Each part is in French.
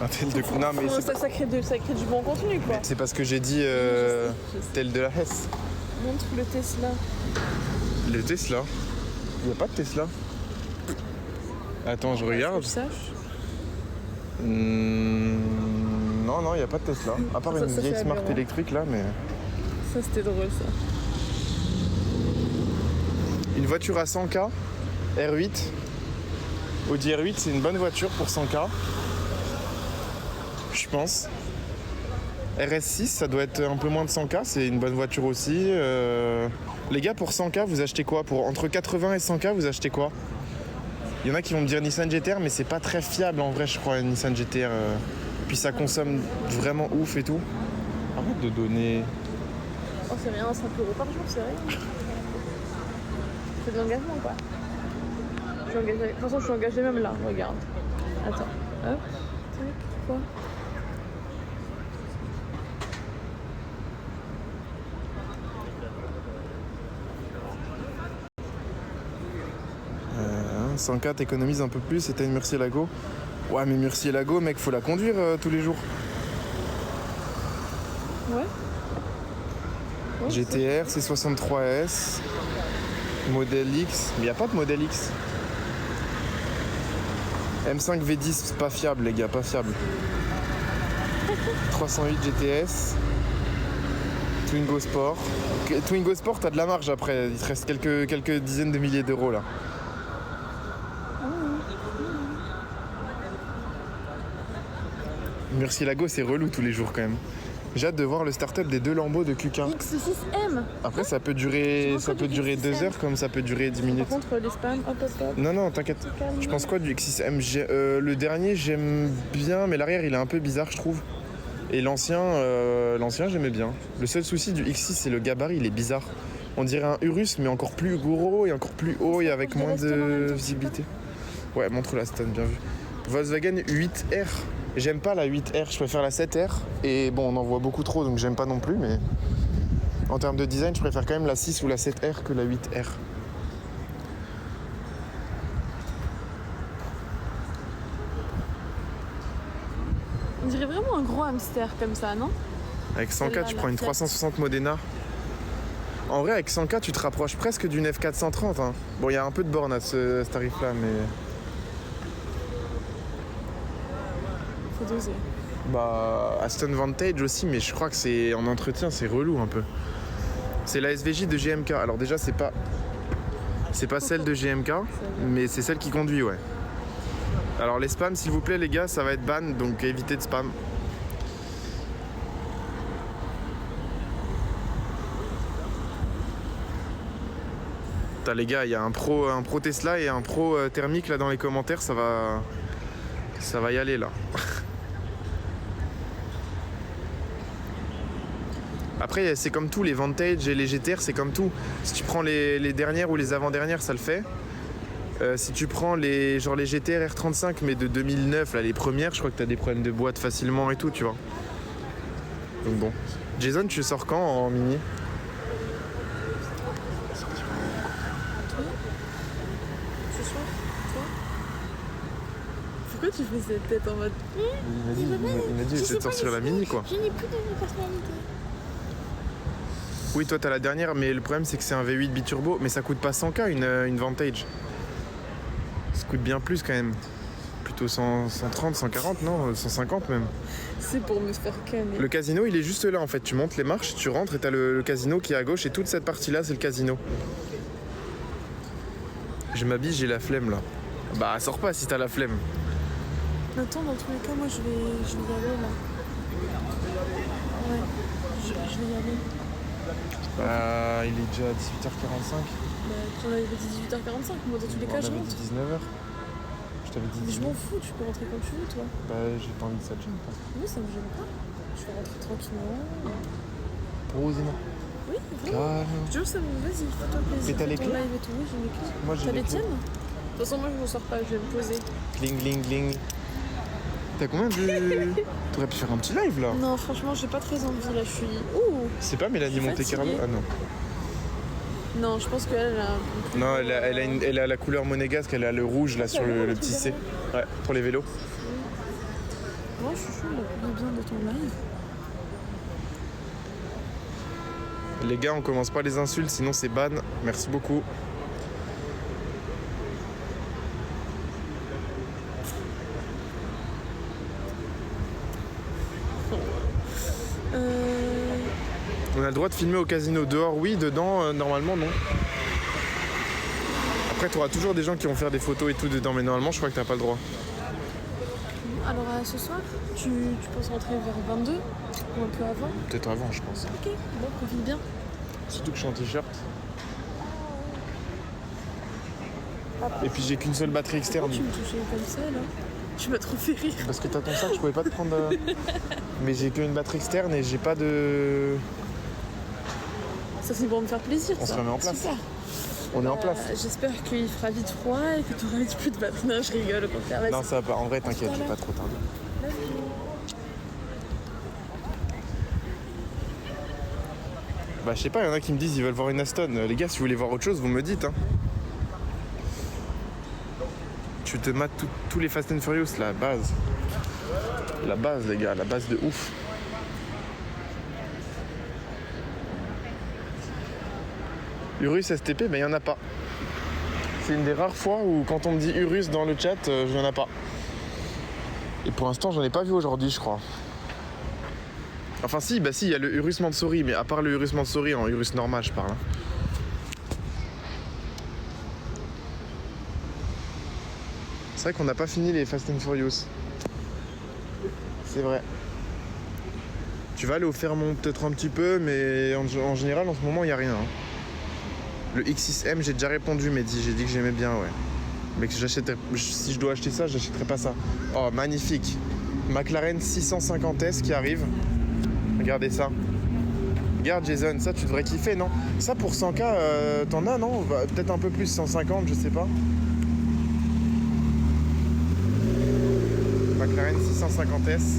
Un tel de... Non, mais Ça crée du bon contenu, quoi. c'est parce que j'ai dit je sais. tel de la Hesse. Montre le Tesla. Le Tesla? Il n'y a pas de Tesla. Attends, je regarde. Que je sache. Non, il n'y a pas de Tesla. À part une vieille Smart électrique là, mais... Ça, c'était drôle, ça. Une voiture à 100K, R8. Audi R8, c'est une bonne voiture pour 100K. Je pense. RS6, ça doit être un peu moins de 100K, c'est une bonne voiture aussi. Les gars, pour 100K, vous achetez quoi? Pour entre 80 et 100K, vous achetez quoi? Il y en a qui vont me dire Nissan GT-R, mais c'est pas très fiable en vrai, je crois, une Nissan GT-R. Puis ça consomme vraiment ouf et tout. Arrête de donner... Oh, c'est rien, 5 € par jour, c'est rien. C'est de l'engagement, quoi. Je suis engagée. De toute façon, je suis engagée même là, regarde. Attends. Hop. Tac. Quoi? Euh, 100K, t'économises un peu plus et t'as une Murcielago. Ouais, mais Murcielago, mec, faut la conduire tous les jours. Ouais. GT-R, C63S, modèle X, mais il n'y a pas de modèle X. M5 V10, c'est pas fiable les gars, pas fiable. 308 GTS, Twingo Sport. Twingo Sport, t'as de la marge après, il te reste quelques dizaines de milliers d'euros là. Murcielago, c'est relou tous les jours quand même. J'ai hâte de voir le start-up des deux lambeaux de QK. X6M. Après, ça peut durer 2 heures comme ça peut durer 10 minutes. Par contre, les spams, hop. Non, t'inquiète. Je pense quoi du X6M? Le dernier, j'aime bien, mais l'arrière, il est un peu bizarre, je trouve. Et l'ancien, j'aimais bien. Le seul souci du X6, c'est le gabarit, il est bizarre. On dirait un Urus, mais encore plus gros et encore plus haut et avec moins de visibilité. Ouais, montre la Stone, bien vu. Volkswagen 8R. J'aime pas la 8R, je préfère la 7R. Et bon, on en voit beaucoup trop, donc j'aime pas non plus, mais en termes de design, je préfère quand même la 6 ou la 7R que la 8R. On dirait vraiment un gros hamster comme ça, non? Avec 100K, tu prends une 360 Modena. En vrai, avec 100K, tu te rapproches presque d'une F430. Hein. Bon, il y a un peu de borne à ce tarif-là, mais... Faut doser. Bah, Aston Vantage aussi, mais je crois que c'est en entretien, c'est relou un peu. C'est la SVJ de GMK. Alors déjà, c'est pas celle de GMK, mais c'est celle qui conduit, ouais. Alors les spams, s'il vous plaît, les gars, ça va être ban, donc évitez de spam. Putain, les gars, il y a un pro Tesla et un pro thermique là dans les commentaires, ça va y aller là. Après, c'est comme tout, les Vantage et les GTR, c'est comme tout. Si tu prends les dernières ou les avant-dernières, ça le fait. Si tu prends les GTR R35, mais de 2009, là, les premières, je crois que t'as des problèmes de boîte facilement et tout, tu vois. Donc bon. Jason, tu sors quand en mini? Ce soir, toi? Pourquoi tu fais cette tête en mode... Il m'a dit j'essaie de sortir la mini, quoi. Je n'ai plus de personnalité. Oui, toi t'as la dernière, mais le problème c'est que c'est un V8 biturbo, mais ça coûte pas 100K une Vantage. Ça coûte bien plus quand même. Plutôt 130, 140, non 150 même. C'est pour me faire canner. Le casino il est juste là en fait, tu montes les marches, tu rentres et t'as le casino qui est à gauche et toute cette partie là c'est le casino. Je m'habille, j'ai la flemme là. Bah sors pas si t'as la flemme. Attends, dans tous les cas, moi je vais y aller là. Ouais, je vais y aller. Bah il est déjà 18h45. Bah, tu en avais dit 18h45, moi dans tous les cas je rentre. 19h. Je t'avais dit 19h. Mais je m'en fous, tu peux rentrer quand tu veux toi. Bah j'ai pas envie de ça te gêne pas. Oui, ça me gêne pas. Je vais rentrer tranquillement. Posément. Oui, vraiment. Calme. Je jure, ça me... Vas-y, fais-toi plaisir. Et t'as les Fais ton clés? live et tout, oui, j'ai les clés. Moi j'ai T'as les les clés. tiennes? De toute façon, moi je ne sors pas, je vais me poser. Gling gling gling. T'as combien de... T'aurais pu faire un petit live là. Non, franchement, j'ai pas très envie là, je suis... Ouh! C'est pas Mélanie Je suis Monte Carlo? fatiguée. Ah non. Non, je pense qu'elle a un peu... Non, elle a la couleur monégasque, elle a le rouge là sur le petit C. Ouais, pour les vélos. Moi, je suis chaud, on est bien de ton live. Les gars, on commence pas les insultes, sinon c'est ban. Merci beaucoup. On a le droit de filmer au casino dehors, oui, dedans, normalement, non. Après, tu auras toujours des gens qui vont faire des photos et tout dedans, mais normalement, je crois que t'as pas le droit. Alors, ce soir, tu penses rentrer vers 22 ou un peu avant? Peut-être avant, je pense. Ok, bon, profite bien. Surtout que je suis en t-shirt. Et puis, j'ai qu'une seule batterie externe. Pourquoi tu me touchais comme ça, là? Tu m'as trop fait rire. Parce que t'as ton sac, je pouvais pas te prendre... Mais j'ai qu'une batterie externe et j'ai pas de... Ça, c'est pour me faire plaisir. On se remet en place. Super. On est en place. J'espère qu'il fera vite froid et que tu auras vite plus de batterie. Non, je rigole, au contraire. Vas-y. Non, ça va pas. En vrai, t'inquiète, je vais pas trop tarder. Bah, je sais pas, il y en a qui me disent ils veulent voir une Aston. Les gars, si vous voulez voir autre chose, vous me dites. Hein. Tu te mates tous les Fast and Furious, la base. La base, les gars, la base de ouf. Urus STP, ben il y en a pas. C'est une des rares fois où quand on me dit Urus dans le chat, je n'en ai pas. Et pour l'instant, j'en ai pas vu aujourd'hui, je crois. Enfin si, bah si, il y a le Urus Mansouri, mais à part le Urus Mansouri, en Urus normal, je parle. Hein. C'est vrai qu'on n'a pas fini les Fast and Furious. C'est vrai. Tu vas aller au Fairmont peut-être un petit peu, mais en général, en ce moment, il n'y a rien. Hein. Le X6M, j'ai déjà répondu, mais j'ai dit que j'aimais bien, ouais. Mais que j'achèterais, si je dois acheter ça, j'achèterais pas ça. Oh, magnifique. McLaren 650S qui arrive. Regardez ça. Regarde Jason, ça tu devrais kiffer, non? Ça pour 100K, t'en as, non? Peut-être un peu plus, 150, je sais pas. McLaren 650S.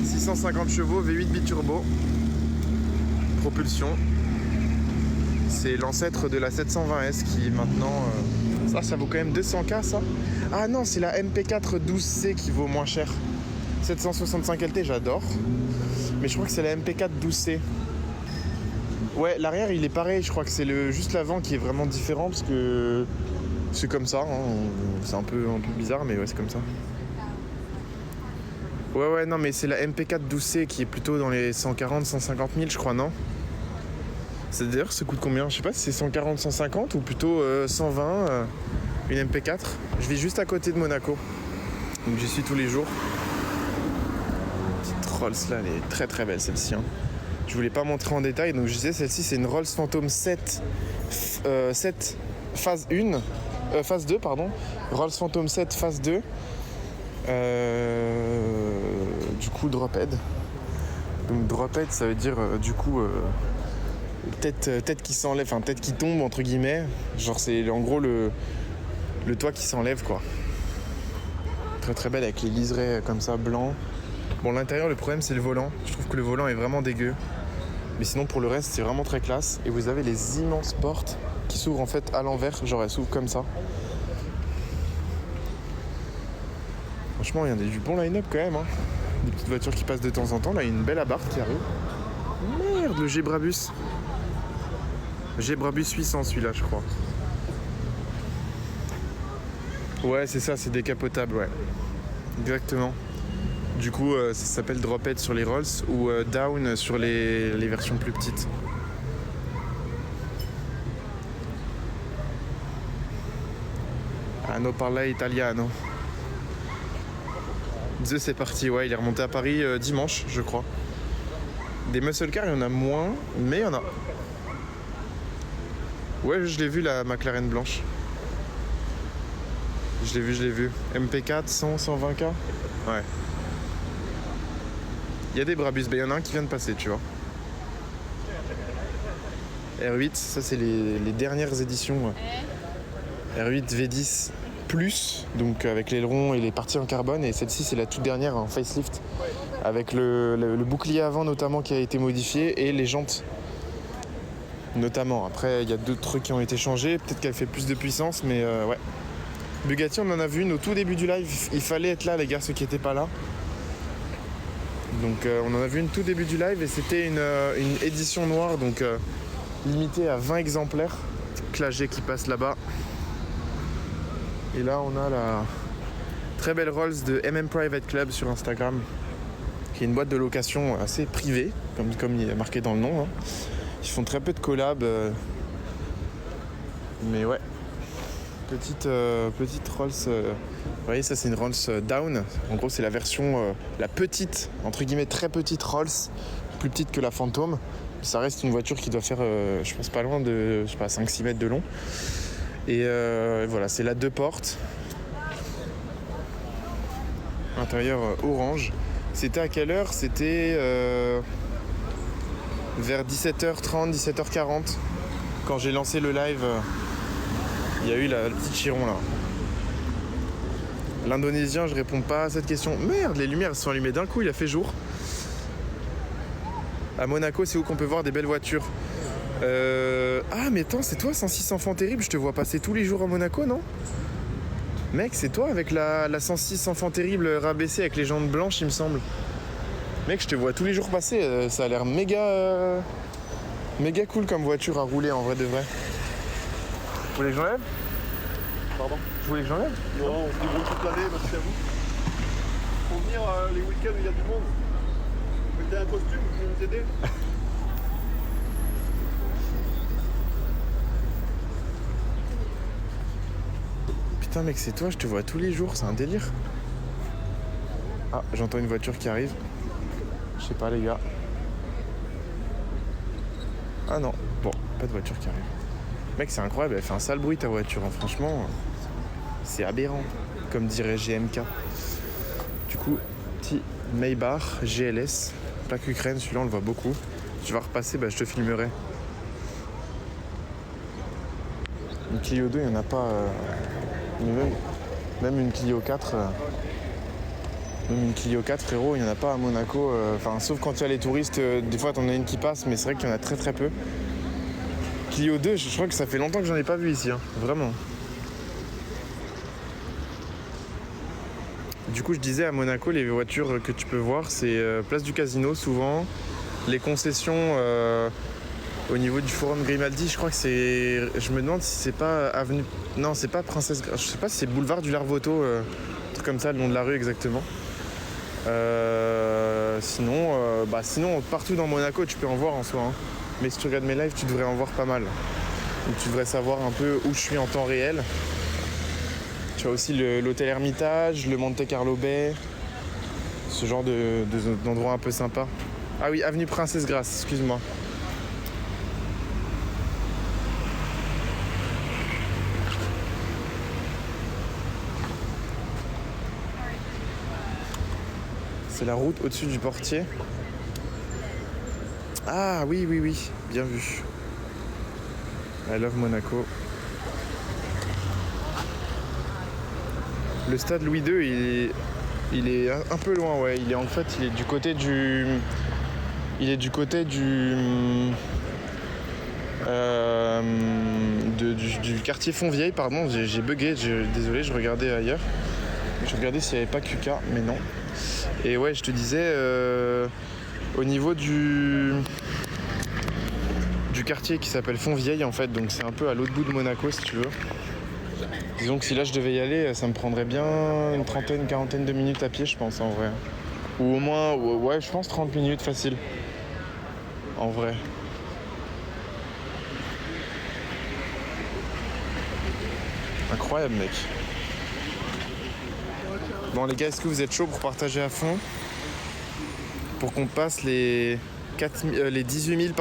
650 chevaux, V8 biturbo. Propulsion. C'est l'ancêtre de la 720S qui est maintenant... Ça vaut quand même 200K, ça? Ah non, c'est la MP4 12C qui vaut moins cher. 765 LT, j'adore. Mais je crois que c'est la MP4 12C. Ouais, l'arrière, il est pareil. Je crois que c'est juste l'avant qui est vraiment différent parce que c'est comme ça. Hein. C'est un peu bizarre, mais ouais, c'est comme ça. Ouais, non, mais c'est la MP4 12C qui est plutôt dans les 140, 150 000, je crois, non? C'est-à-dire, ça coûte combien? Je sais pas si c'est 140, 150 ou plutôt 120, une MP4. Je vis juste à côté de Monaco. Donc j'y suis tous les jours. Petite Rolls là, elle est très très belle celle-ci. Hein. Je voulais pas montrer en détail, donc je disais celle-ci c'est une Rolls Phantom 7, 7 phase 1, phase 2 pardon. Rolls Phantom 7 phase 2. Du coup drophead. Donc drophead ça veut dire du coup tête qui s'enlève, enfin tête qui tombe entre guillemets. Genre c'est en gros le toit qui s'enlève quoi. Très très belle avec les liserés comme ça blancs. Bon l'intérieur le problème c'est le volant. Je trouve que le volant est vraiment dégueu. Mais sinon pour le reste c'est vraiment très classe. Et vous avez les immenses portes qui s'ouvrent en fait à l'envers. Genre elles s'ouvrent comme ça. Franchement il y a du bon line-up quand même. Hein. Des petites voitures qui passent de temps en temps. Là il y a une belle Abarth qui arrive. Merde le Gebrabus. Gebrabus 800 celui-là je crois. Ouais c'est ça, c'est décapotable ouais. Exactement. Du coup ça s'appelle Drophead sur les Rolls ou Down sur les versions plus petites. Ah no parla italiano. C'est parti, ouais il est remonté à Paris dimanche je crois. Des muscle cars il y en a moins, mais il y en a. Ouais je l'ai vu la McLaren blanche. Je l'ai vu. MP4, 100, 120K. Ouais. Il y a des Brabus, il y en a un qui vient de passer, tu vois. R8, ça c'est les dernières éditions. R8 V10 Plus, donc avec l'aileron et les parties en carbone. Et celle-ci c'est la toute dernière en facelift. Avec le bouclier avant notamment qui a été modifié et les jantes. Notamment. Après il y a d'autres trucs qui ont été changés. Peut-être qu'elle fait plus de puissance, mais ouais. Bugatti on en a vu une au tout début du live. Il fallait être là les gars, ceux qui n'étaient pas là. Donc on en a vu une tout début du live et c'était une édition noire, donc limitée à 20 exemplaires. Classe G qui passe là-bas. Et là on a la très belle Rolls de MM Private Club sur Instagram, qui est une boîte de location assez privée, comme il est marqué dans le nom. Hein. Ils font très peu de collabs. Mais ouais. Petite Rolls. Vous voyez, ça c'est une Rolls Down. En gros, c'est la version, la petite, entre guillemets, très petite Rolls, plus petite que la Phantom. Ça reste une voiture qui doit faire, je pense, pas loin de, 5-6 mètres de long. Et voilà, c'est la 2 portes. Intérieur orange. C'était à quelle heure? C'était vers 17h30, 17h40. Quand j'ai lancé le live, il y a eu le petit chiron là. L'indonésien, je réponds pas à cette question. Merde, les lumières se sont allumées d'un coup, il a fait jour. À Monaco, c'est où qu'on peut voir des belles voitures. Ah, mais attends, c'est toi, 106 Enfants Terribles, je te vois passer tous les jours à Monaco, non? Mec, c'est toi avec la 106 Enfants Terribles rabaissée avec les jantes blanches, il me semble. Mec, je te vois tous les jours passer, ça a l'air méga cool comme voiture à rouler en vrai de vrai. Vous voulez que j'enlève? Pardon? Vous voulez que j'enlève? Non, on se débrouille toute l'année, merci à vous. Faut venir les week-ends où il y a du monde. Mettez un costume, vous pouvez nous aider. Putain mec, c'est toi, je te vois tous les jours, c'est un délire. Ah, j'entends une voiture qui arrive. Je sais pas les gars. Ah non, bon, pas de voiture qui arrive. Mec, c'est incroyable, elle fait un sale bruit ta voiture, hein. Franchement, c'est aberrant, comme dirait GMK. Du coup, petit Maybach GLS, plaque Ukraine, celui-là on le voit beaucoup. Tu vas repasser, bah je te filmerai. Une Clio 2, il n'y en a pas. Même une Clio 4. Même une Clio 4, frérot, il n'y en a pas à Monaco. Enfin, sauf quand il y a les touristes, des fois t'en as une qui passe, mais c'est vrai qu'il y en a très très peu. Clio 2, je crois que ça fait longtemps que j'en ai pas vu ici, hein. Vraiment. Du coup, je disais à Monaco, les voitures que tu peux voir, c'est place du Casino souvent. Les concessions au niveau du Forum Grimaldi, je crois que c'est... Je me demande si c'est pas avenue... Non, c'est pas Princesse... Je sais pas si c'est boulevard du Larvoto, un truc comme ça, le nom de la rue exactement. Sinon, partout dans Monaco, tu peux en voir en soi. Hein. Mais si tu regardes mes lives, tu devrais en voir pas mal. Donc tu devrais savoir un peu où je suis en temps réel. Tu as aussi l'hôtel Hermitage, le Monte Carlo Bay, ce genre d'endroit un peu sympa. Ah oui, avenue Princesse Grasse, excuse-moi. C'est la route au-dessus du portier. Ah oui, bien vu. I love Monaco. Le stade Louis II, il est un peu loin, ouais. Il est du côté du... du quartier Fontvieille, pardon. J'ai bugué, désolé, je regardais ailleurs. Je regardais s'il n'y avait pas QK, mais non. Et ouais, je te disais, au niveau du quartier qui s'appelle Fontvieille, en fait, donc c'est un peu à l'autre bout de Monaco, si tu veux. Disons que si là je devais y aller, ça me prendrait bien une quarantaine de minutes à pied, je pense, en vrai. Ou au moins, ouais, je pense 30 minutes facile. En vrai. Incroyable, mec. Bon, les gars, est-ce que vous êtes chauds pour partager à fond? Pour qu'on passe les 18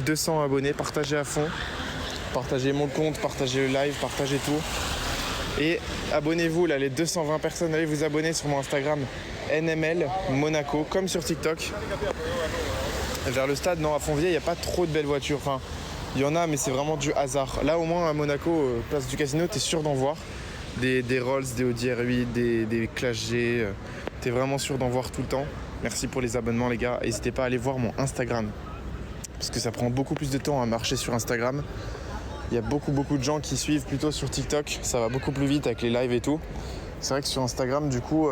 200 abonnés, partagez à fond. Partagez mon compte, partagez le live, partagez tout. Et abonnez-vous, là, les 220 personnes, allez vous abonner sur mon Instagram NML Monaco, comme sur TikTok. Vers le stade, non, à Fontvieille, il n'y a pas trop de belles voitures. Enfin, il y en a, mais c'est vraiment du hasard. Là, au moins, à Monaco, place du Casino, t'es sûr d'en voir. Des Rolls, des Audi R8, des Classe G. T'es vraiment sûr d'en voir tout le temps. Merci pour les abonnements, les gars. N'hésitez pas à aller voir mon Instagram. Parce que ça prend beaucoup plus de temps à marcher sur Instagram. Il y a beaucoup de gens qui suivent plutôt sur TikTok. Ça va beaucoup plus vite avec les lives et tout. C'est vrai que sur Instagram, du coup,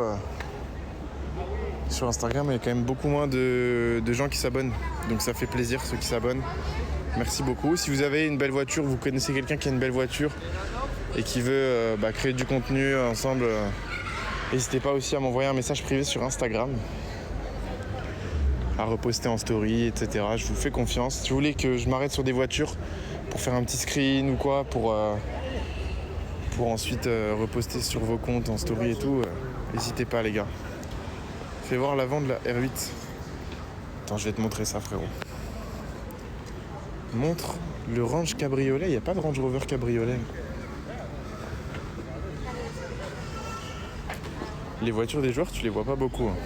Sur Instagram, il y a quand même beaucoup moins de gens qui s'abonnent. Donc ça fait plaisir ceux qui s'abonnent. Merci beaucoup. Si vous avez une belle voiture, vous connaissez quelqu'un qui a une belle voiture et qui veut créer du contenu ensemble, n'hésitez pas aussi à m'envoyer un message privé sur Instagram, à reposter en story, etc. Je vous fais confiance. Si vous voulez que je m'arrête sur des voitures pour faire un petit screen ou quoi, pour ensuite reposter sur vos comptes en story et tout, n'hésitez pas les gars. Fais voir l'avant de la R8. Attends, je vais te montrer ça frérot. Montre le Range Cabriolet. Il n'y a pas de Range Rover Cabriolet. Les voitures des joueurs, tu les vois pas beaucoup. Hein.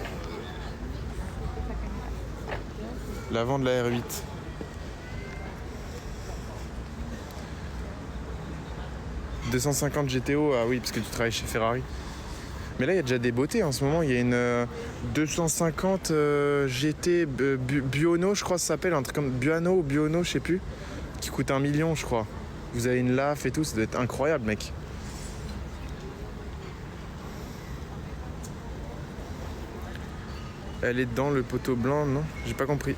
L'avant de la R8. « 250 GTO, ah oui, parce que tu travailles chez Ferrari. » Mais là, il y a déjà des beautés en ce moment. Il y a une 250 GT Buono, je crois que ça s'appelle, un truc comme Buono ou Buono, je sais plus, qui coûte 1 million, je crois. Vous avez une LAF et tout, ça doit être incroyable, mec. Elle est dans le poteau blanc, non? J'ai pas compris.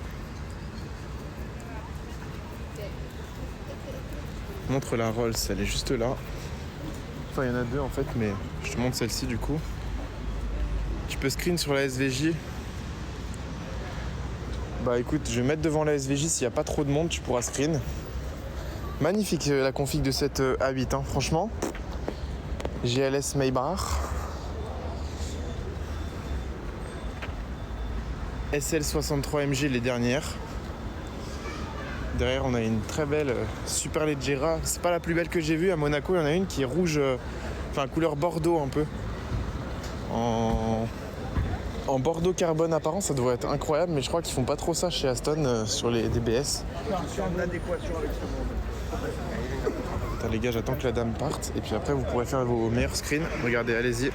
Montre la Rolls, elle est juste là. Enfin, il y en a deux en fait, mais je te montre celle-ci du coup. Tu peux screen sur la SVJ. Bah écoute, je vais mettre devant la SVJ, s'il n'y a pas trop de monde, tu pourras screen. Magnifique la config de cette A8, hein, franchement. GLS Maybach. SL63 MG les dernières. Derrière on a une très belle Superleggera. C'est pas la plus belle que j'ai vue à Monaco, il y en a une qui est rouge, enfin couleur bordeaux un peu. En bordeaux carbone apparent, ça devrait être incroyable, mais je crois qu'ils font pas trop ça chez Aston sur les DBS. Attends les gars, j'attends que la dame parte et puis après vous pourrez faire vos meilleurs screens. Regardez, allez-y.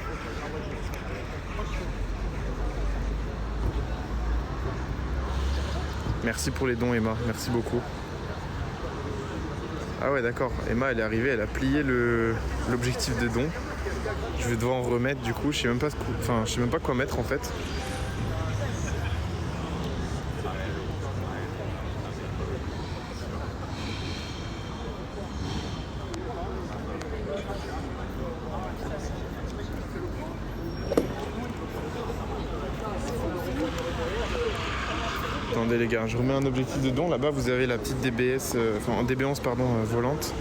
Merci pour les dons Emma, merci beaucoup. Ah ouais d'accord, Emma elle est arrivée, elle a plié l'objectif de don. Je vais devoir en remettre du coup, je sais même pas quoi mettre en fait. Attendez les gars, je remets un objectif de don. Là-bas vous avez la petite DBS, en DB11 pardon, volante.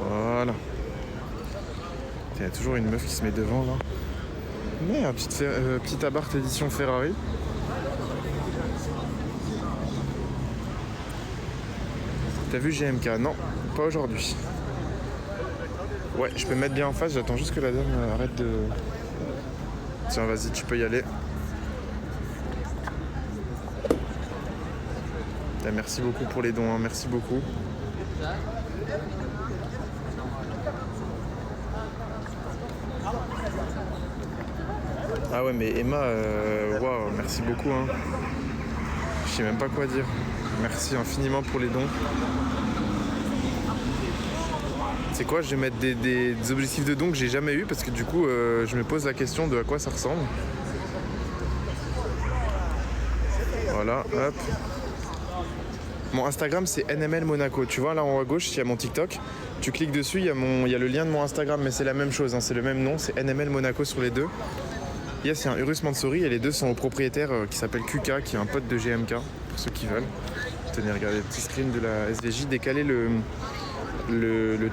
Voilà. Il y a toujours une meuf qui se met devant là. Mais un petit Abarth édition Ferrari. T'as vu GMK? Non, pas aujourd'hui. Ouais, je peux me mettre bien en face, j'attends juste que la dame arrête de... Tiens, vas-y, tu peux y aller. Merci beaucoup pour les dons, hein, merci beaucoup. Ah ouais, mais Emma, waouh, merci beaucoup. Hein. Je sais même pas quoi dire. Merci infiniment pour les dons. C'est quoi, je vais mettre des objectifs de dons que j'ai jamais eu parce que du coup, je me pose la question de à quoi ça ressemble. Voilà, hop. Mon Instagram c'est NML Monaco. Tu vois là en haut à gauche, il y a mon TikTok. Tu cliques dessus, il y a le lien de mon Instagram, mais c'est la même chose, hein, c'est le même nom, c'est NML Monaco sur les deux. Yes, il y a un Urus Mansouri et les deux sont au propriétaire qui s'appelle QK, qui est un pote de GMK, pour ceux qui veulent. Tenez, regardez le petit screen de la SVJ, décaler le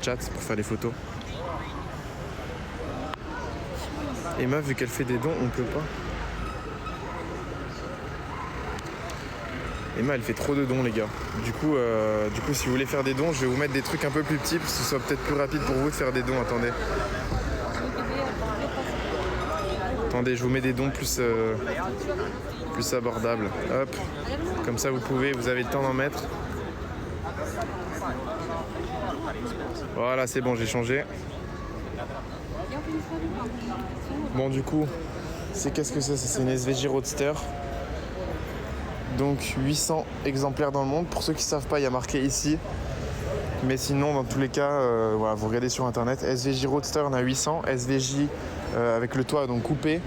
chat pour faire les photos. Emma, vu qu'elle fait des dons, on peut pas. Emma, elle fait trop de dons, les gars. Du coup, si vous voulez faire des dons, je vais vous mettre des trucs un peu plus petits pour que ce soit peut-être plus rapide pour vous de faire des dons. Attendez. Attendez, je vous mets des dons plus abordables. Hop. Comme ça, vous avez le temps d'en mettre. Voilà, c'est bon, j'ai changé. Bon, du coup, qu'est-ce que c'est? C'est une SVJ Roadster. Donc 800 exemplaires dans le monde. Pour ceux qui ne savent pas, il y a marqué ici Mais sinon, dans tous les cas, voilà, vous regardez sur internet. SVJ Roadster, on a 800. SVJ avec le toit donc coupé,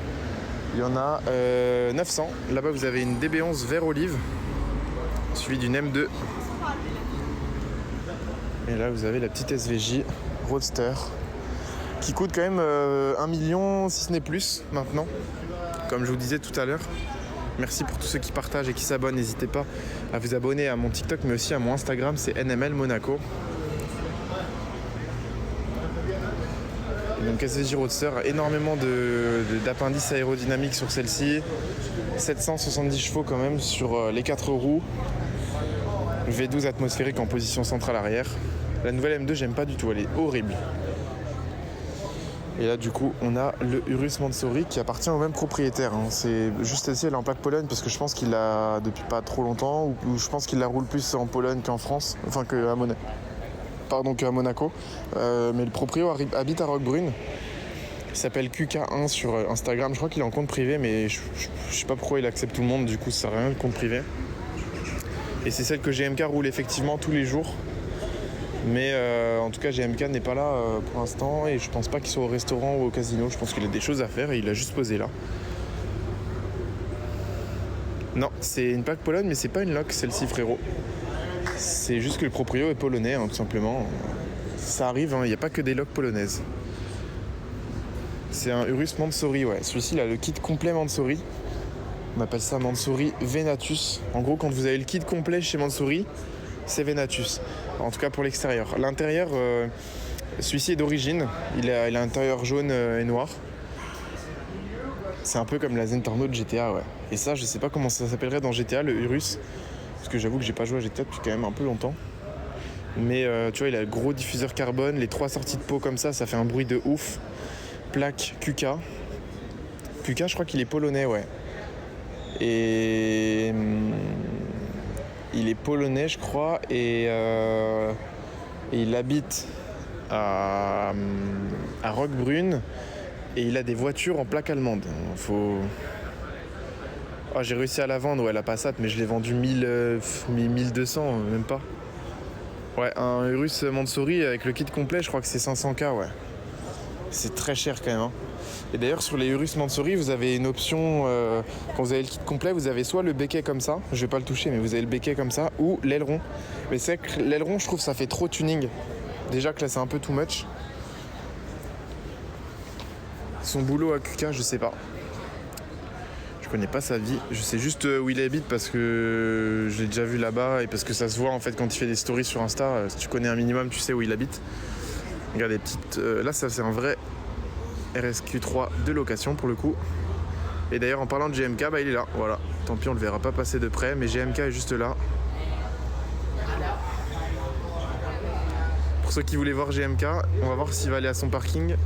il y en a 900. Là-bas, vous avez une DB11 vert olive, suivi d'une M2. Et là, vous avez la petite SVJ Roadster, qui coûte quand même 1 million, si ce n'est plus, maintenant. Comme je vous disais tout à l'heure. Merci pour tous ceux qui partagent et qui s'abonnent. N'hésitez pas à vous abonner à mon TikTok, mais aussi à mon Instagram, c'est NML Monaco. Et donc SVJ Roadster, énormément d'appendices aérodynamiques sur celle-ci. 770 chevaux quand même sur les 4 roues. V12 atmosphérique en position centrale arrière. La nouvelle M2, j'aime pas du tout, elle est horrible. Et là, du coup, on a le Urus Mansory qui appartient au même propriétaire. Hein. C'est juste ici, elle est en plaque Pologne parce que je pense qu'il l'a depuis pas trop longtemps, ou je pense qu'il la roule plus en Pologne qu'en France, enfin qu'à Monaco. Mais le proprio habite à Roquebrune. Il s'appelle QK1 sur Instagram. Je crois qu'il est en compte privé, mais je sais pas pourquoi il accepte tout le monde. Du coup, ça sert à rien le compte privé. Et c'est celle que GMK roule effectivement tous les jours. Mais en tout cas, GMK n'est pas là pour l'instant et je pense pas qu'il soit au restaurant ou au casino. Je pense qu'il a des choses à faire et il a juste posé là. Non, c'est une plaque Pologne, mais c'est pas une loc celle-ci, frérot. C'est juste que le proprio est polonais, hein, tout simplement. Ça arrive, il n'y a pas que des locs polonaises. C'est un Urus Mansory, ouais. Celui-ci, il a le kit complet Mansory. On appelle ça Mansory Venatus. En gros, quand vous avez le kit complet chez Mansory, c'est Venatus. En tout cas pour l'extérieur. L'intérieur, celui-ci est d'origine. Il a un intérieur jaune et noir. C'est un peu comme la Zentorno de GTA, ouais. Et ça, je sais pas comment ça s'appellerait dans GTA, le Urus. Parce que j'avoue que j'ai pas joué à GTA depuis quand même un peu longtemps. Mais tu vois, il a le gros diffuseur carbone. Les 3 sorties de pot comme ça fait un bruit de ouf. Plaque QK. QK, je crois qu'il est polonais, ouais. Et il est polonais, je crois, et il habite à Roquebrune et il a des voitures en plaque allemande. Oh, j'ai réussi à la vendre, ouais, la Passat, mais je l'ai vendue 1200, même pas. Ouais, un Urus Mansory avec le kit complet, je crois que c'est 500K, ouais. C'est très cher quand même, hein. Et d'ailleurs sur les Urus Mansory, vous avez une option, quand vous avez le kit complet, vous avez soit le béquet comme ça, je vais pas le toucher, mais vous avez le béquet comme ça, ou l'aileron. Mais c'est vrai que l'aileron, je trouve ça fait trop tuning. Déjà que là c'est un peu too much. Son boulot à QK, je sais pas. Je connais pas sa vie, je sais juste où il habite parce que je l'ai déjà vu là-bas et parce que ça se voit en fait quand il fait des stories sur Insta. Si tu connais un minimum, tu sais où il habite. Regarde les petites... là ça c'est un vrai RSQ3 de location pour le coup. Et d'ailleurs en parlant de GMK, il est là, voilà. Tant pis on le verra pas passer de près, mais GMK est juste là. Pour ceux qui voulaient voir GMK, on va voir s'il va aller à son parking.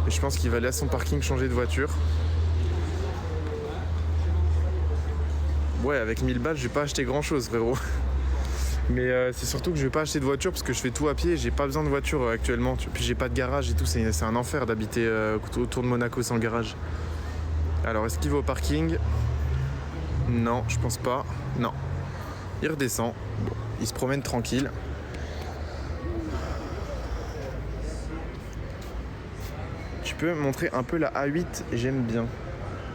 Et je pense qu'il va aller à son parking changer de voiture. Ouais, avec 1000 balles, je vais pas acheter grand chose, frérot. Mais c'est surtout que je vais pas acheter de voiture parce que je fais tout à pied, j'ai pas besoin de voiture actuellement. Puis j'ai pas de garage et tout, c'est un enfer d'habiter autour de Monaco sans garage. Alors est-ce qu'il va au parking? Non, je pense pas. Non. Il redescend. Bon, il se promène tranquille. Tu peux montrer un peu la A8, j'aime bien.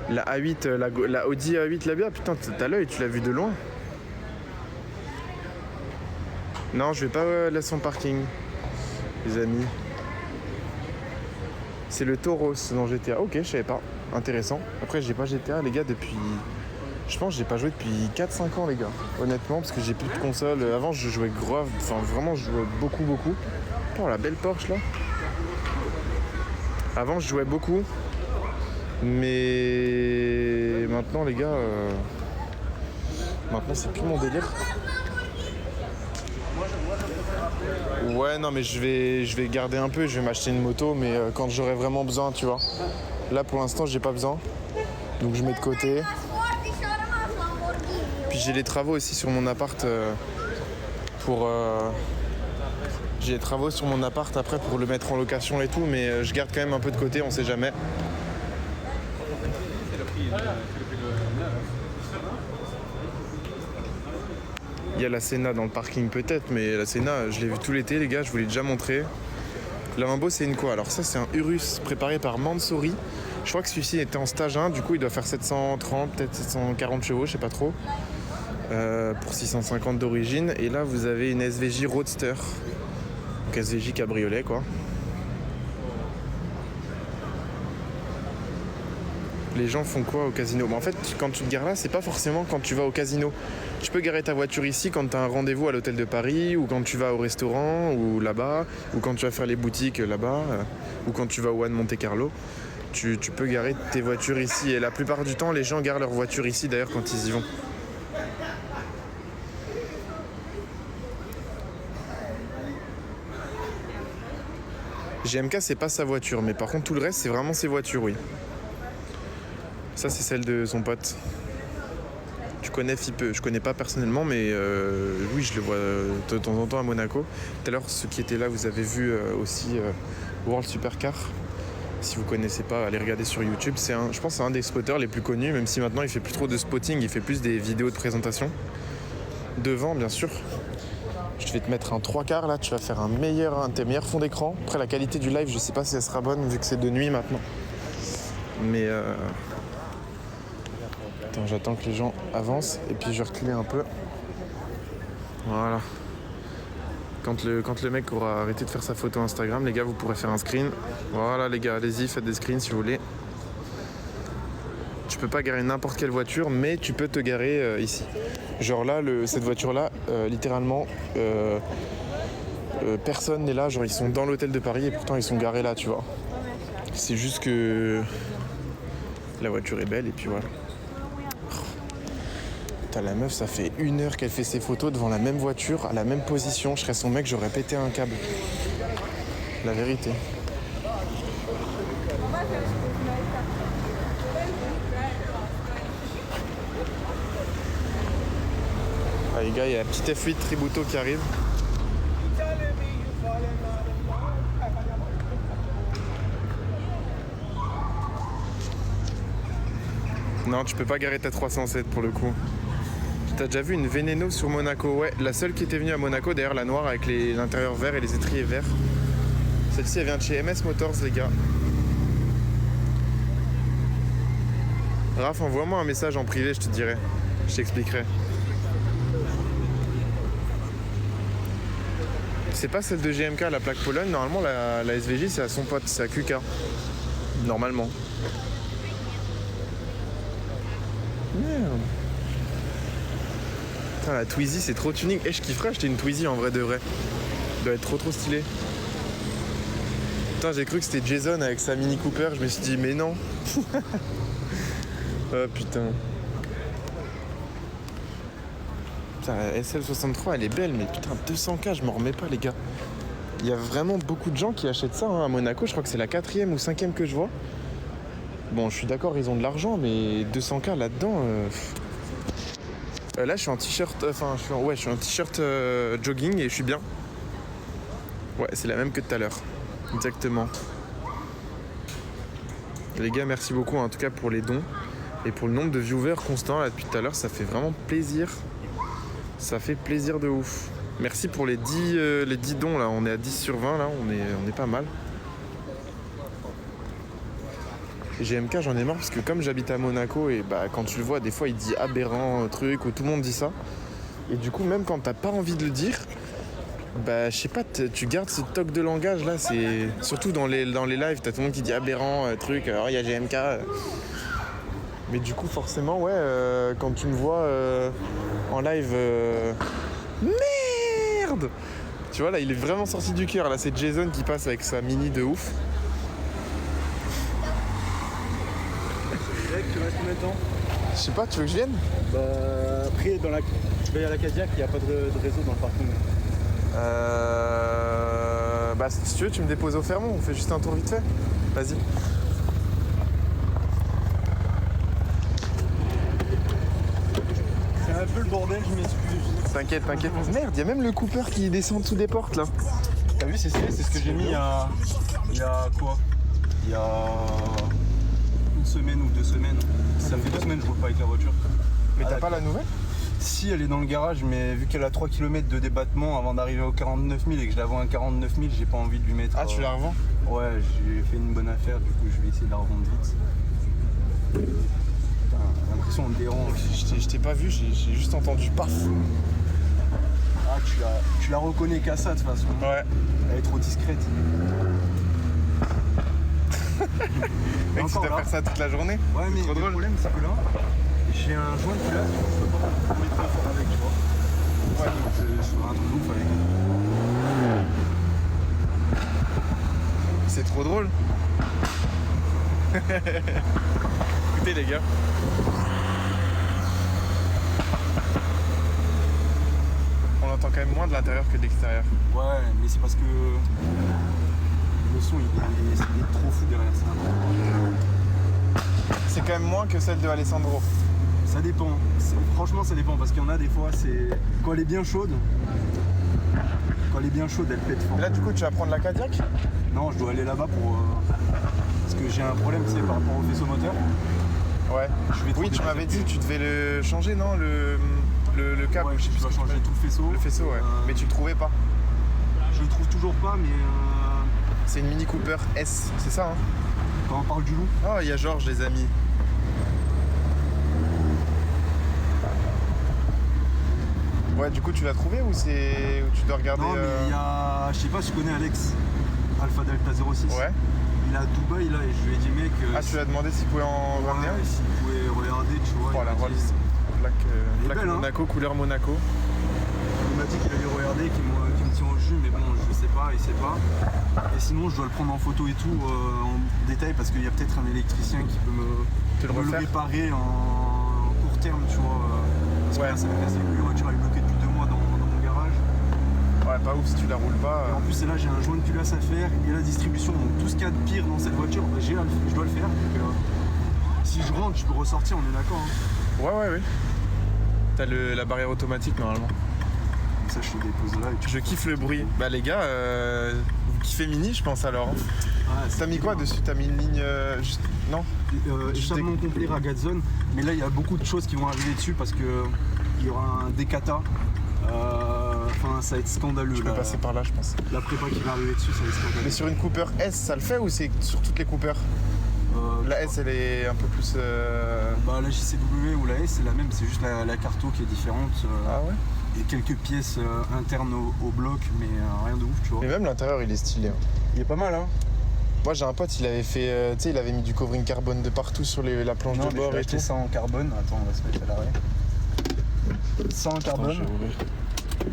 La A8, la Audi A8 là-bas, putain, t'as l'œil, tu l'as vu de loin. Non, je vais pas laisser son parking, les amis. C'est le Tauros dans GTA. Ok, je savais pas. Intéressant. Après, j'ai pas GTA, les gars, depuis... Je pense que j'ai pas joué depuis 4-5 ans, les gars. Honnêtement, parce que j'ai plus de console. Avant, je jouais grave. Enfin, vraiment, je jouais beaucoup. Oh, la belle Porsche, là. Avant, je jouais beaucoup. Mais... Maintenant, les gars... Maintenant, c'est plus mon délire. Ouais, non, mais je vais garder un peu, je vais m'acheter une moto, mais quand j'aurai vraiment besoin, tu vois. Là, pour l'instant, j'ai pas besoin, donc je mets de côté. Puis j'ai les travaux aussi sur mon appart J'ai les travaux sur mon appart après pour le mettre en location et tout, mais je garde quand même un peu de côté, on sait jamais. Il y a la Senna dans le parking peut-être, mais la Senna, je l'ai vu tout l'été les gars, je vous l'ai déjà montré. La Lambo c'est une quoi? Alors ça c'est un Urus préparé par Mansouri. Je crois que celui-ci était en stage 1, du coup il doit faire 730, peut-être 740 chevaux, je sais pas trop. Pour 650 d'origine. Et là vous avez une SVJ Roadster. Donc SVJ cabriolet quoi. Les gens font quoi au casino? En fait, quand tu te gares là, c'est pas forcément quand tu vas au casino. Tu peux garer ta voiture ici quand tu as un rendez-vous à l'hôtel de Paris, ou quand tu vas au restaurant, ou là-bas, ou quand tu vas faire les boutiques là-bas, ou quand tu vas au One Monte Carlo. Tu peux garer tes voitures ici. Et la plupart du temps, les gens garent leur voiture ici d'ailleurs quand ils y vont. GMK, c'est pas sa voiture, mais par contre, tout le reste, c'est vraiment ses voitures, oui. Ça, c'est celle de son pote. Tu connais Fipe, je connais pas personnellement, mais oui, je le vois de temps en temps à Monaco. Tout à l'heure, ceux qui étaient là, vous avez vu aussi World Supercar. Si vous connaissez pas, allez regarder sur YouTube. Je pense que c'est un des spotters les plus connus, même si maintenant il fait plus trop de spotting, il fait plus des vidéos de présentation. Devant, bien sûr. Je vais te mettre un 3/4 là, tu vas faire un tes meilleurs fonds d'écran. Après, la qualité du live, je sais pas si elle sera bonne vu que c'est de nuit maintenant. Mais attends, j'attends que les gens avancent et puis je vais reculer un peu. Voilà. Quand le mec aura arrêté de faire sa photo Instagram, les gars, vous pourrez faire un screen. Voilà les gars, allez-y, faites des screens si vous voulez. Tu peux pas garer n'importe quelle voiture, mais tu peux te garer ici. Genre là, cette voiture-là, littéralement, personne n'est là. Genre ils sont dans l'hôtel de Paris et pourtant ils sont garés là, tu vois. C'est juste que la voiture est belle et puis voilà. Putain, la meuf, ça fait 1 heure qu'elle fait ses photos devant la même voiture, à la même position. Je serais son mec, j'aurais pété un câble. La vérité. Ah les gars, il y a la petite F8 Tributo qui arrive. Non, tu peux pas garer ta 307 pour le coup. T'as déjà vu une Veneno sur Monaco? Ouais, la seule qui était venue à Monaco, d'ailleurs la noire avec l'intérieur vert et les étriers verts. Celle-ci elle vient de chez MS Motors les gars. Raph, envoie-moi un message en privé, je te dirai. Je t'expliquerai. C'est pas celle de GMK, la plaque Pologne. Normalement la SVJ c'est à son pote, c'est à QK. Normalement. Merde. Putain, la Twizy c'est trop tuning. Je kifferais acheter une Twizy en vrai de vrai. Ça doit être trop stylé. Putain, j'ai cru que c'était Jason avec sa Mini Cooper. Je me suis dit mais non. Oh putain. Putain, la SL63 elle est belle, mais putain 200K je m'en remets pas les gars. Il y a vraiment beaucoup de gens qui achètent ça à Monaco. Je crois que c'est la 4e ou 5e que je vois. Bon, je suis d'accord, ils ont de l'argent, mais 200K là-dedans. Là, je suis en t-shirt. Je suis en t-shirt jogging et je suis bien. Ouais, c'est la même que tout à l'heure. Exactement. Les gars, merci beaucoup en tout cas pour les dons et pour le nombre de viewers constants là depuis tout à l'heure. Ça fait vraiment plaisir. Ça fait plaisir de ouf. Merci pour les 10 dons là. On est à 10 sur 20 là. On est pas mal. GMK, j'en ai marre parce que comme j'habite à Monaco et bah quand tu le vois, des fois il dit aberrant truc ou tout le monde dit ça. Et du coup, même quand t'as pas envie de le dire, bah je sais pas, tu gardes ce toc de langage là. C'est surtout dans les lives, t'as tout le monde qui dit aberrant truc. Alors il y a GMK. Mais du coup, forcément, ouais, quand tu me vois en live, merde. Tu vois là, il est vraiment sorti du cœur. Là, c'est Jason qui passe avec sa mini de ouf. Tu restes combien de temps? Je sais pas, tu veux que je vienne? Bah après tu vas aller à la Cadillac, il n'y a pas de réseau dans le parking. Bah si tu veux, tu me déposes au Fermont, on fait juste un tour vite fait. Vas-y. C'est un peu le bordel, je m'excuse. T'inquiète. Merde, il y a même le Cooper qui descend dessous des portes là. T'as vu, c'est ce que j'ai mis il y a quoi? Il y a 1 semaine ou 2 semaines. Ça fait 2 semaines que je roule pas avec la voiture. Mais t'as pas la nouvelle? Si, elle est dans le garage, mais vu qu'elle a 3 km de débattement avant d'arriver au 49 000 et que je la vends à 49 000, j'ai pas envie de lui mettre... Ah, tu la revends? Ouais, j'ai fait une bonne affaire, du coup je vais essayer de la revendre vite. Putain, j'ai l'impression qu'on me dérange. Je t'ai pas vu, j'ai juste entendu paf. Ah, tu la reconnais qu'à ça de toute façon. Ouais. Elle est trop discrète. Mec, tu encore dois là. faire ça toute la journée? Ouais, mais trop le drôle. problème c'est que là, j'ai un joint de place, je peux pas rouler très fort avec, tu vois. Ouais, donc je ferai un truc de ouf avec. C'est trop drôle. Écoutez les gars. On entend quand même moins de l'intérieur que de l'extérieur. Ouais, mais c'est parce que le son il est trop fou derrière ça. C'est quand même moins que celle de Alessandro. Ça dépend. Franchement, ça dépend parce qu'il y en a des fois, c'est quand elle est bien chaude. Quand elle est bien chaude, elle pète fort. Là du coup tu vas prendre la Cadillac? Non, je dois aller là-bas pour parce que j'ai un problème, tu sais, par rapport au faisceau moteur. Ouais. Oui, tu m'avais dit que tu devais le changer, non, le câble. Ouais, je sais plus je dois ce que changer tu tout le faisceau. fais. Le faisceau, ouais. Mais tu le trouvais pas. Je le trouve toujours pas, mais C'est une Mini Cooper S, c'est ça, hein? quand on parle du loup, Oh, il y a Georges, les amis. Ouais, du coup, tu l'as trouvé ou tu dois regarder non, mais il y a, je sais pas si tu connais Alex, Alpha Delta 06. Ouais. Il est à Dubaï là et je lui ai dit mec. Ah, tu lui as demandé s'il pouvait en ramener un? s'il pouvait regarder, tu vois. Oh, il la m'a dit- Rolls. Plaque Elle est plaque belle, hein. Monaco, couleur Monaco. Il m'a dit qu'il allait regarder, qu'il me tient au jus, mais bon, je sais pas, il sait pas. Et sinon, je dois le prendre en photo et tout, en détail, parce qu'il y a peut-être un électricien qui peut Te le me le refaire? réparer en court terme, tu vois. Parce que Ouais. là, ça fait assez que la voiture elle est bloquée depuis 2 mois dans mon garage. Ouais, pas ouf si tu la roules pas. Et en plus, là, j'ai un joint de culasse à faire et la distribution. Donc, tout ce qu'il y a de pire dans cette voiture, bah, je dois le faire. Donc, si je rentre, je peux ressortir, on est d'accord. Hein. Ouais. T'as la barrière automatique normalement. Comme ça, je te dépose là. Et tu Je kiffe le bruit. Bah les gars, vous kiffez Mini je pense alors. Ah, T'as mis quoi dessus? T'as mis une ligne juste... Non? Échappement complet Ragazone, mais là il y a beaucoup de choses qui vont arriver dessus parce que il y aura un décata. Enfin, ça va être scandaleux. Je peux passer par là je pense. La prépa qui va arriver dessus, ça va être scandaleux. Mais sur une Cooper S ça le fait ou c'est sur toutes les Coopers? La S elle est un peu plus... Bah, la JCW ou la S c'est la même, c'est juste la carto qui est différente. Ah ouais? Et quelques pièces internes au bloc, mais rien de ouf, tu vois. Mais même l'intérieur il est stylé. Hein. Il est pas mal, hein. Moi j'ai un pote, il avait fait, tu sais, il avait mis du covering carbone de partout sur la planche Non, de mais bord je vais et acheter tout. ça en carbone. Attends, on va se mettre à l'arrêt. Ça en carbone. Attends, je vais ouvrir.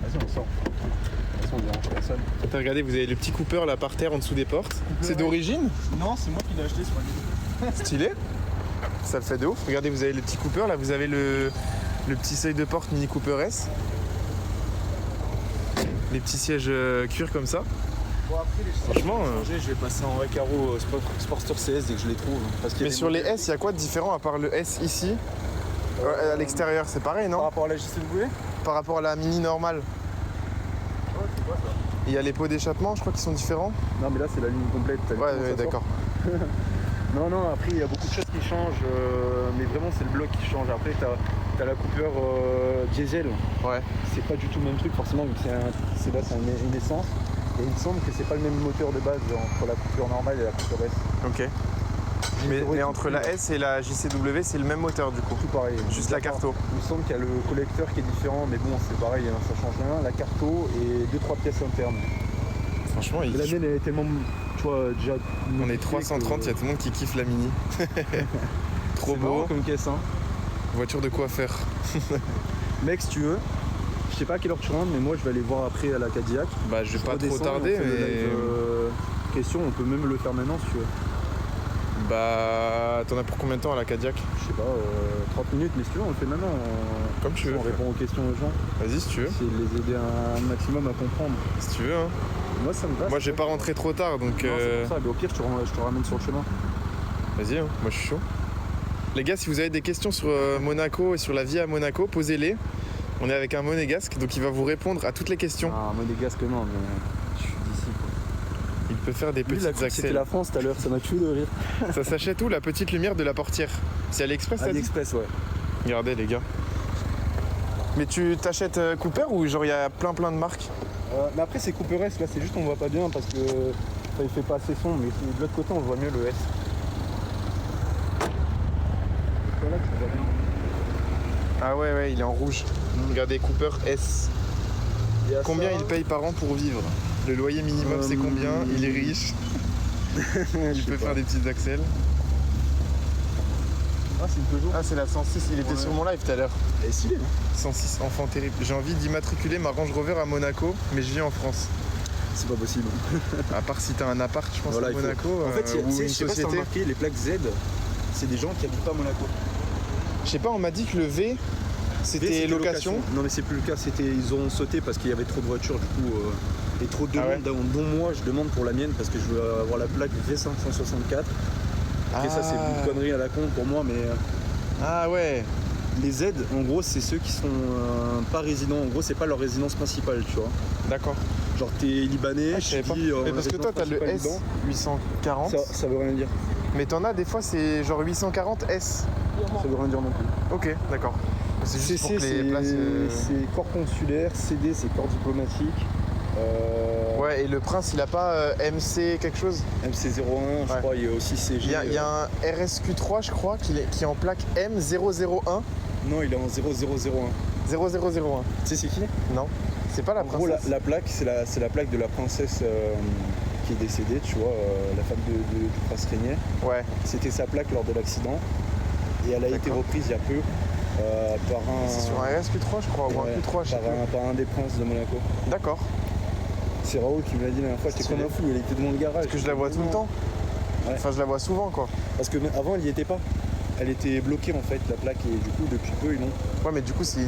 Vas-y, on sort. De toute façon, on dérange personne. Regardez, vous avez le petit Cooper là par terre en dessous des portes. C'est d'origine? Non, c'est moi qui l'ai acheté sur la Stylé. Ça le fait de ouf. Regardez, vous avez le petit Cooper là, vous avez le petit seuil de porte Mini Cooper S. Les petits sièges cuir comme ça. Bon, après, les Franchement, je vais passer en Recaro Sportster CS dès que je les trouve. Parce qu'il y a mais des sur les modèles- S, il y a quoi de différent à part le S ici? À l'extérieur, c'est pareil, Par non? rapport à la JCW. Par rapport à la Mini normale. Ouais, c'est quoi ça? Il y a les pots d'échappement, je crois qu'ils sont différents. Non, mais là, c'est la ligne complète. t'as vu comment Ouais, ça d'accord. sort Non, après, il y a beaucoup de choses qui changent. Mais vraiment, c'est le bloc qui change. Après, t'as la Cooper diesel. Ouais. C'est pas du tout le même truc, forcément, vu que c'est une essence. Et il me semble que c'est pas le même moteur de base entre la Cooper normale et la Cooper S. Ok. Mais entre la S et la JCW, c'est le même moteur du coup. Tout pareil. Juste la carto. Il me semble qu'il y a le collecteur qui est différent, mais bon, c'est pareil, hein, ça change rien. La carto et 2-3 pièces internes. Franchement, Mais la mienne, elle est tellement, tu vois, déjà. on est 330, il y a tout le monde qui kiffe la Mini. Trop C'est marrant beau. comme caisse, hein. Voiture de coiffeur. Mec, si tu veux, je sais pas à quelle heure tu rentres, mais moi je vais aller voir après à la Cadillac. Bah, je vais pas trop Redescends, tarder, on fait le mais. live, question, on peut même le faire maintenant si tu veux. Bah, t'en as pour combien de temps à la Cadillac? Je sais pas, 30 minutes, mais si tu veux, on le fait maintenant. Comme tu veux. On répond aux questions aux gens, Vas-y, si tu veux. essayer de les aider un maximum à comprendre. Si tu veux, hein. Moi ça me va. Moi, c'est je vais pas vrai. rentrer trop tard, donc. Non, c'est pour ça, mais au pire, je te ramène sur le chemin. Vas-y, hein. Moi, je suis chaud. Les gars, si vous avez des questions sur Monaco et sur la vie à Monaco, posez-les. On est avec un monégasque, donc il va vous répondre à toutes les questions. Ah, monégasque, non, mais je suis d'ici. Il peut faire des Lui, petites la coupe, c'était accès. la France tout à l'heure, ça m'a tué de rire. Ça s'achète où la petite lumière de la portière? C'est AliExpress, t'as dit? AliExpress, ouais. Regardez les gars. Mais tu t'achètes Cooper ou genre il y a plein de marques? Mais après c'est Cooper S, là c'est juste on voit pas bien parce que ça il fait pas assez sombre, mais de l'autre côté on voit mieux le S. Voilà, tu vois bien. Ah ouais, il est en rouge. Regardez, Cooper S. Et à Combien ça, il paye par an pour vivre? Le loyer minimum c'est combien? Il est riche. Il peut faire des petites axelles. Ah c'est une Peugeot. Ah c'est la 106, il était Ouais. sur mon live tout à l'heure. Elle est stylée, non? 106, enfant terrible. J'ai envie d'immatriculer ma Range Rover à Monaco, mais je vis en France. C'est pas possible. À part si t'as un appart, je pense, Voilà, à il faut- Monaco, En fait, ou tu sais, une je sais pas si t'as société. remarqué, les plaques Z, c'est des gens qui habitent pas à Monaco. Je sais pas, on m'a dit que le V, c'était location. Non mais c'est plus le cas, ils ont sauté parce qu'il y avait trop de voitures du coup et trop de Ah ouais. demandes, dont moi je demande pour la mienne parce que je veux avoir la plaque V564. Et ça c'est une connerie à la con pour moi, mais Ah ouais. les Z en gros c'est ceux qui sont pas résidents, en gros c'est pas leur résidence principale, tu vois. D'accord. Genre t'es libanais, Ah, je savais pas. Mais parce que toi t'as le S840, ça veut rien dire. mais t'en as des fois c'est genre 840 S. Ça veut rien dire non plus. Ok, d'accord. C'est juste pour CC que les places. c'est corps consulaire, CD c'est corps diplomatique. Ouais, et le Prince il a pas MC quelque chose? MC01, je Ouais. crois, il y a aussi CG. Il y a un RSQ3 je crois qui est en plaque M001 Non, il est en 0001. 0001. Tu sais c'est qui? Non, c'est pas la En gros, princesse. la plaque, c'est la plaque de la princesse qui est décédée, tu vois, la femme du prince Régnier. Ouais, C'était sa plaque lors de l'accident. Et elle a été D'accord. reprise il y a peu par un. c'est sur un RSQ3 je crois, ou un ouais, Q3 je sais plus. par un des princes de Monaco. D'accord, C'est Raoul qui me l'a dit la dernière fois, j'étais Stylé. comme un fou, elle était devant le garage. parce que je la vois tout le temps. Ouais. Enfin je la vois souvent quoi. Parce que avant, elle y était pas. Elle était bloquée en fait, la plaque, et du coup, depuis peu, ils l'ont. Ouais mais du coup c'est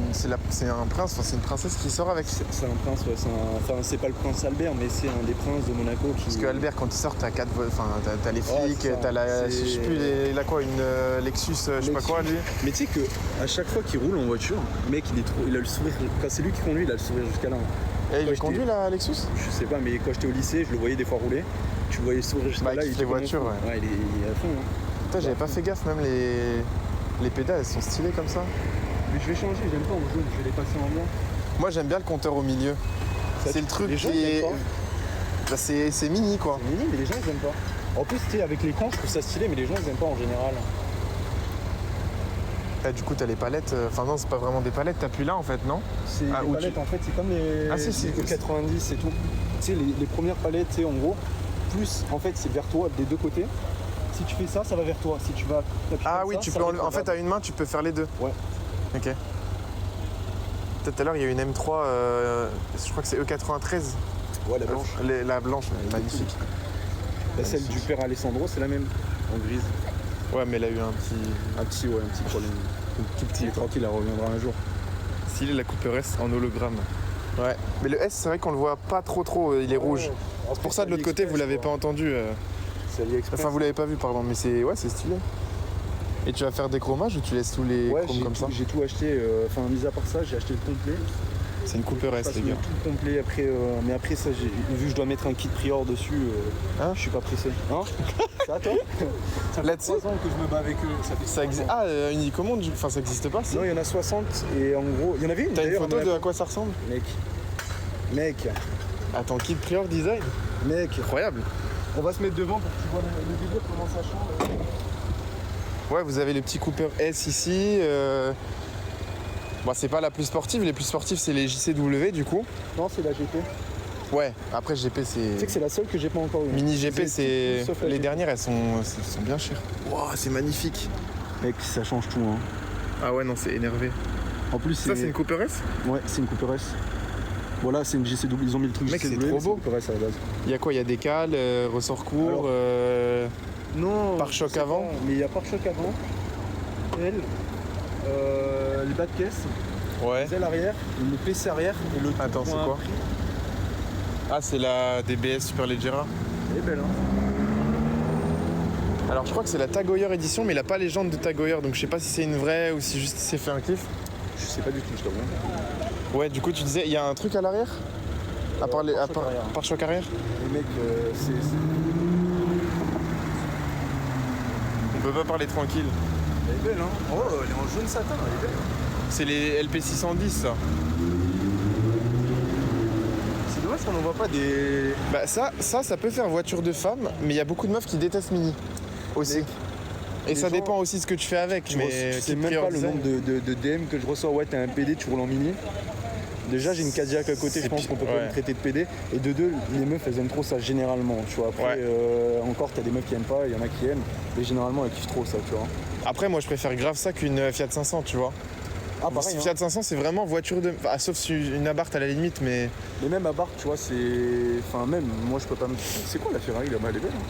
un prince, enfin c'est une princesse qui sort avec. C'est un prince, ouais, enfin, c'est pas le prince Albert, mais c'est un des princes de Monaco qui. Parce que Albert quand il sort t'as t'as les Ouais, flics, c'est ça. t'as la. C'est- Je sais plus, il a quoi, une Lexus, je sais pas quoi lui. Mais tu sais que à chaque fois qu'il roule en voiture, le mec il a le sourire. Quand c'est lui qui conduit, il a le sourire jusqu'à là. Et il Quand est conduit la Lexus? Je sais pas, mais quand j'étais au lycée, je le voyais des fois rouler. Tu le voyais le sourire jusqu'à Bah, là. il kiffe était les comme un voitures, fou. ouais. Il est à fond. Hein. Putain j'avais pas fait gaffe, même les pédales elles sont stylées comme ça. Mais je vais changer, j'aime pas en jaune, je vais les passer en blanc. Moi j'aime bien le compteur au milieu. Ça, C'est le truc les gens, qui ils est. aiment Bah, c'est mini quoi. C'est mini, mais les gens ils aiment pas. En plus, tu sais, avec l'écran, je trouve ça stylé, mais les gens ils aiment pas en général. Ah, du coup t'as les palettes, enfin non c'est pas vraiment des palettes, t'appuies là en fait non? C'est Ah, les ou palettes, en fait, c'est comme les, Ah, si, les 90 et tout. Tu sais, les premières palettes, tu sais, en gros, plus en fait, c'est vers toi des deux côtés. Si tu fais ça, ça va vers toi. Si tu vas t'appuyer Ah comme oui ça, tu ça peux va enlever. être En fait à une main tu peux faire les deux. Ouais. Ok. Peut-être tout à l'heure il y a une M3, je crois que c'est E93. Ouais, la blanche. La blanche, elle est magnifique. Là, celle du père Alessandro, c'est la même, en grise. Ouais mais elle a eu un petit Un petit problème. tout petit. Il est tranquille, elle reviendra un jour. Stylé la Cooper S en hologramme. Ouais. Mais le S c'est vrai qu'on le voit pas trop, il est rouge. C'est pour ça de l'autre côté vous l'avez pas entendu. C'est AliExpress. Enfin vous l'avez pas vu pardon, mais c'est stylé. Et tu vas faire des chromages ou tu laisses tous les Ouais, chromes comme ça? j'ai tout acheté. Enfin, mis à part ça, j'ai acheté le complet. C'est une Cooper Je S passe les le gars. tout complet après. Mais après ça, vu que je dois mettre un kit Prior dessus, Hein je suis pas pressé. Hein? Ça toi? Ça fait Là-dessus 3 ans que je me bats avec eux. Ça fait Ça 3 existe. ans. Ah une commande, enfin ça existe pas si. Non, il y en a 60 et en gros, il y en avait une. T'as une d'ailleurs, photo on en de a- à quoi ça ressemble? Mec, Attends, kit Prior design? Incroyable. on va se mettre devant pour que tu vois le délire, comment ça change. Ouais, vous avez le petit Cooper S ici. Bon, c'est pas la plus sportive, les plus sportives c'est les JCW du coup. Non, c'est la GP. Ouais, après GP Tu sais c'est. que c'est la seule que j'ai pas encore eu. Mini GP J'ai c'est. tout, sauf la Les GP. dernières elles sont bien chères. Wow, c'est magnifique. Mec, ça change tout. Hein. Ah ouais, non, c'est énervé. En plus, Ça c'est une Cooper S? Ouais, c'est une Cooper S. Voilà, c'est une GCW. Ils ont mis le truc Mec, GCW. c'est trop beau. Une Cooper S à la base. Il y a quoi? Il y a des cales, ressort court, Alors, Non. Pare-choc je sais avant. pas, mais il y a pare-choc avant. Elle. Les bas de caisse. Ouais. Les ailes arrière. Le PC arrière. Et le Attends, c'est point quoi? prix. Ah, c'est la DBS Superleggera. Elle est belle, hein. Alors je crois que c'est la Tag Heuer édition, mais il a pas les jantes de Tag Heuer, donc je sais pas si c'est une vraie ou si juste il s'est fait un kiff. Je sais pas du tout, je t'avoue. Ouais, du coup tu disais, il y a un truc à l'arrière? À part les pare-choc arrière. pare-choc arrière? Les mecs, c'est. On peut pas parler tranquille. Elle est belle, hein. Oh, elle est en jaune satin, elle est belle. C'est les LP610 ça. C'est dommage qu'on n'en voit pas des... Bah ça peut faire voiture de femme, mais il y a beaucoup de meufs qui détestent Mini aussi. Et les ça gens- dépend aussi de ce que tu fais avec. Tu Mais sais qui même pas le priorise- nombre de DM que je reçois. Ouais, t'as un PD, tu roules en Mini. Déjà, j'ai une Cadillac à côté, je pense qu'on peut pas ouais. me traiter de PD. Et de deux, les meufs, elles aiment trop ça généralement. Tu vois, après, encore, t'as des meufs qui aiment pas, il y en a qui aiment. Mais généralement, elles kiffent trop ça, tu vois. Après, moi je préfère grave ça qu'une Fiat 500, tu vois. Ah, pareil, Fiat 500, c'est vraiment voiture de. Enfin, sauf une Abarth à la limite, mais. Mais même à Barthes, tu vois, c'est. Enfin, même, moi, je peux pas me. C'est quoi la Ferrari là-bas? Elle est belle, hein.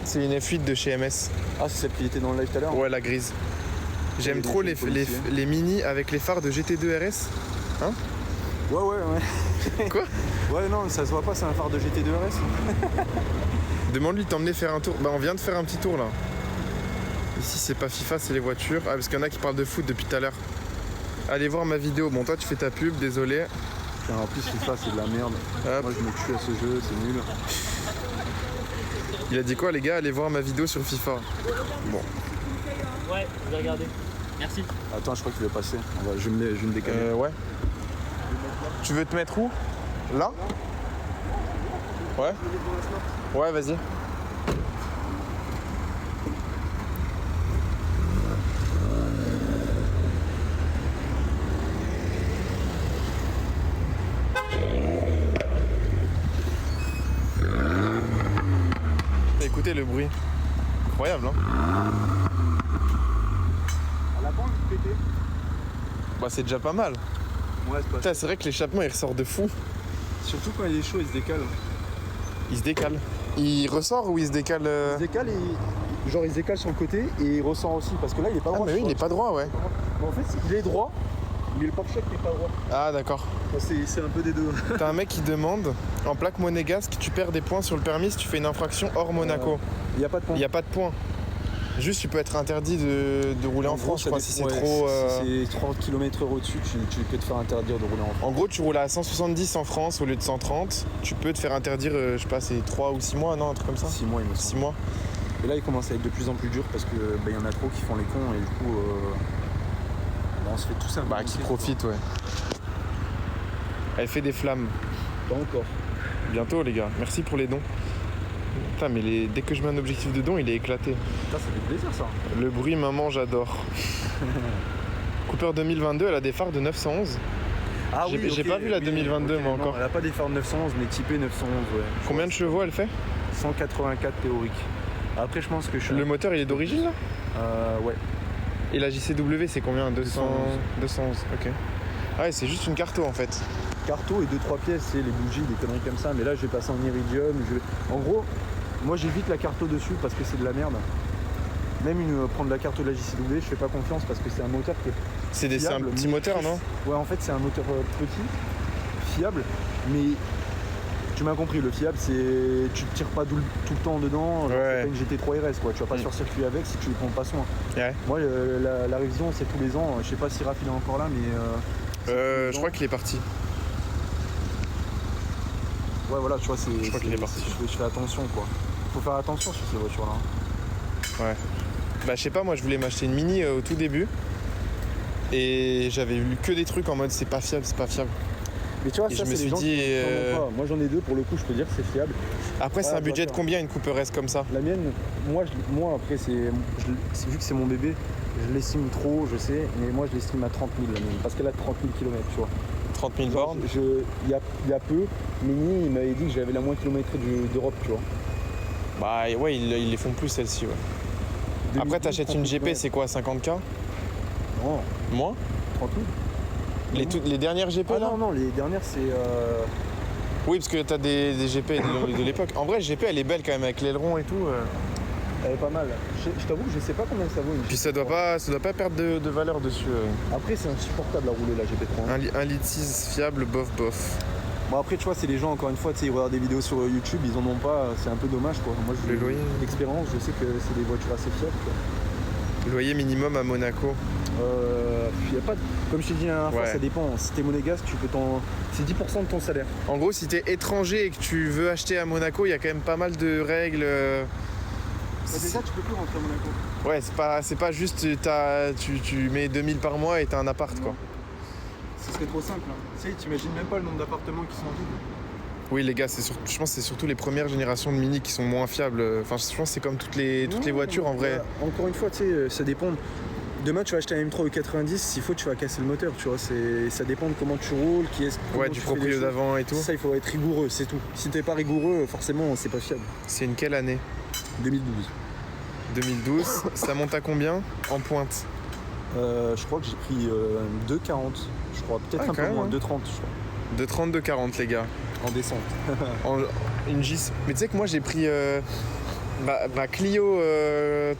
C'est une F8 de chez MS. Ah, c'est celle qui était dans le live tout à l'heure? Ouais, la grise. J'aime Et trop les policiers. les Mini avec les phares de GT2 RS. Hein? Ouais. Quoi? Ouais, non, ça se voit pas, c'est un phare de GT2 RS. Demande-lui de t'emmener faire un tour. Bah, on vient de faire un petit tour là. Ici, c'est pas FIFA, c'est les voitures. Ah, parce qu'il y en a qui parlent de foot depuis tout à l'heure. Allez voir ma vidéo. Bon, toi, tu fais ta pub, désolé. Putain, en plus, FIFA, c'est de la merde. Hop. Moi, je me tue à ce jeu, c'est nul. Il a dit quoi, les gars? Allez voir ma vidéo sur FIFA. Bon. Ouais, je vais regarder. Merci. Attends, je crois qu'il va passer. Je vais me décaler. Ouais. Tu veux te mettre où? Là? Ouais. Ouais, vas-y. Écoutez le bruit. Incroyable, hein? Elle a pas envie de péter. Bah, c'est déjà pas mal. Ouais, c'est pas Putain, c'est vrai que l'échappement il ressort de fou. Surtout quand il est chaud, il se décale. Il se décale. Il ressort ou il se décale Il se décale et. Genre, il se décale sur le côté et il ressort aussi. Parce que là, il est pas Ah, droit. mais oui, il est pas droit, ouais. Mais en fait, il est droit, mais le pare-choc n'est pas droit. Ah, d'accord. C'est un peu des deux. T'as un mec qui demande en plaque monégasque, tu perds des points sur le permis si tu fais une infraction hors Monaco. Il n'y a pas de Il pont. n'y a pas de points. Juste, tu peux être interdit de rouler en France, je crois, si c'est trop. Si c'est 30 km/h au-dessus, tu peux te faire interdire de rouler en France. En gros, tu roules à 170 en France au lieu de 130. Tu peux te faire interdire, je sais pas, c'est 3 ou 6 mois, non, un truc comme ça 6 mois, il me 6 semble. mois. Et là, il commence à être de plus en plus dur parce que y en a trop qui font les cons et du coup, on se fait tous un peu. Bah, qui niquer, profite, ouais. Elle fait des flammes. quoi. Pas encore. Bientôt, les gars. Merci pour les dons. Putain, mais dès que je mets un objectif de don, il est éclaté. Putain, ça fait plaisir ça. Le bruit, maman, j'adore. Cooper 2022, elle a des phares de 911. Ah J'ai pas vu la 2022, moi, encore. Elle a pas des phares 911, mais typé 911, ouais. Combien de chevaux elle fait? 184 théorique. Après, je pense que je suis. Le moteur, il est d'origine, là? Ouais. Et la JCW, c'est combien? 211, ok. Ah ouais, c'est juste une carto, en fait. Carto et 2-3 pièces, c'est les bougies, des conneries comme ça. Mais là, je vais passer en iridium. En gros, moi, j'évite la carto dessus parce que c'est de la merde. Même prendre la carto de la JCW, je fais pas confiance parce que c'est un moteur qui est C'est un fiable, petit mais moteur, non? Ouais, en fait, c'est un moteur petit, fiable, mais tu m'as compris, le fiable, c'est tu te tires pas tout le temps dedans, genre, Ouais. c'est pas une GT3 RS, quoi. Tu vas pas sur circuit avec si tu ne prends pas soin. Ouais. Moi, la révision, c'est tous les ans. Je sais pas si Raph il est encore là, mais Je crois qu'il est parti. ouais, voilà, tu vois, Je crois qu'il est parti. Je fais attention, quoi. Faut faire attention sur ces voitures-là. Ouais. Bah, je sais pas, moi, je voulais m'acheter une Mini au tout début. Et j'avais lu que des trucs en mode c'est pas fiable, c'est pas fiable. Mais tu vois, Et ça, je me c'est suis les gens dit, qui n'en ont pas. Moi, j'en ai deux, pour le coup, je peux dire que c'est fiable. Après, c'est Ouais, un budget de voiture. combien une Cooper S comme ça? La mienne, moi après, vu que c'est mon bébé, je l'estime trop, je sais, mais moi, je l'estime à 30 000 la mienne, parce qu'elle a 30 000 km, tu vois. 30 000 bornes? Il y a peu, Mini, il m'avait dit que j'avais la moins kilométrée d'Europe, tu vois. Bah ouais, ils les font plus celles-ci, ouais. Après, 2000, t'achètes une 30 000 GP, c'est quoi, 50K? Non, Moins? 30 000. Les dernières GP, Ah là? non, les dernières, c'est... Oui, parce que t'as des GP de l'époque. En vrai, GP, elle est belle quand même, avec l'aileron et tout. Elle est pas mal. Je t'avoue que je sais pas combien ça vaut. Une Puis ça doit pas perdre de valeur dessus. Après, c'est insupportable à rouler, la GP3. 1,6 litre fiable, bof. Bon, après, tu vois, c'est les gens, encore une fois, tu sais, ils regardent des vidéos sur YouTube, ils en ont pas, c'est un peu dommage, quoi. Moi, Le loyer. l'expérience, je sais que c'est des voitures assez fiables, quoi. Loyer minimum à Monaco. Puis y a pas de... Comme je t'ai dit la dernière fois, Ouais. ça dépend. Si t'es monégasque, tu peux c'est 10% de ton salaire. En gros, si t'es étranger et que tu veux acheter à Monaco, il y a quand même pas mal de règles. déjà, tu peux plus rentrer à Monaco. Ouais, c'est pas juste tu mets 2000 par mois et t'as un appart, quoi. ce serait trop simple. Hein. Tu sais, t'imagines même pas le nombre d'appartements qui sont en vide. Oui, les gars, je pense que c'est surtout les premières générations de Mini qui sont moins fiables. Enfin, je pense que c'est comme toutes les voitures en vrai. Encore une fois, tu sais, ça dépend. Demain, tu vas acheter un M3 ou 90, s'il faut, tu vas casser le moteur, tu vois. Ça dépend de comment tu roules, Du proprio d'avant et tout. Ça, il faut être rigoureux, c'est tout. Si t'es pas rigoureux, forcément, c'est pas fiable. C'est une quelle année? 2012. 2012. Ça monte à combien en pointe? Je crois que j'ai pris 2,40. Je crois, peut-être un peu moins, 2,30, je crois. De 30, de 40, les gars. En descente. Une GIS. Mais tu sais que moi, j'ai pris ma Clio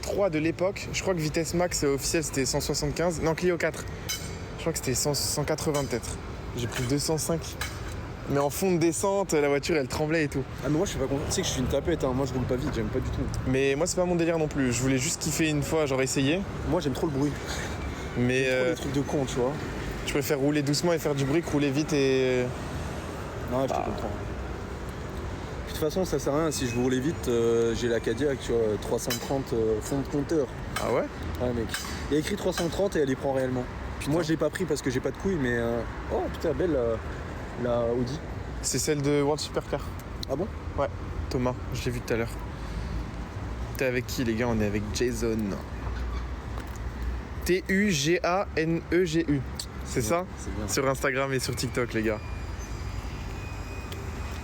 3 de l'époque. Je crois que vitesse max officielle, c'était 175. Non, Clio 4. Je crois que c'était 180 peut-être. J'ai pris 205. Mais en fond de descente, la voiture, elle tremblait et tout. Ah mais moi, je suis pas content. Tu sais que je suis une tapette, hein. Moi, je roule pas vite, j'aime pas du tout. Mais moi, c'est pas mon délire non plus. Je voulais juste kiffer une fois, genre essayer. Moi, j'aime trop le bruit. Mais J'aime trop les trucs de con, tu vois. je préfère rouler doucement et faire du bruit que rouler vite et... Non, je te comprends. Puis de toute façon, ça sert à rien. Si je veux rouler vite, j'ai la Cadillac, tu vois, 330 fond de compteur. Ah ouais? Ouais, mec. Il y a écrit 330 et elle les prend réellement. Puis moi, je l'ai pas pris parce que j'ai pas de couilles, mais... Oh, putain, belle la Audi. C'est celle de World Supercar. Ah bon? Ouais, Thomas, je l'ai vu tout à l'heure. T'es avec qui, les gars? On est avec Jason. Tuganegu. C'est ça? C'est bien. Sur Instagram et sur TikTok, les gars.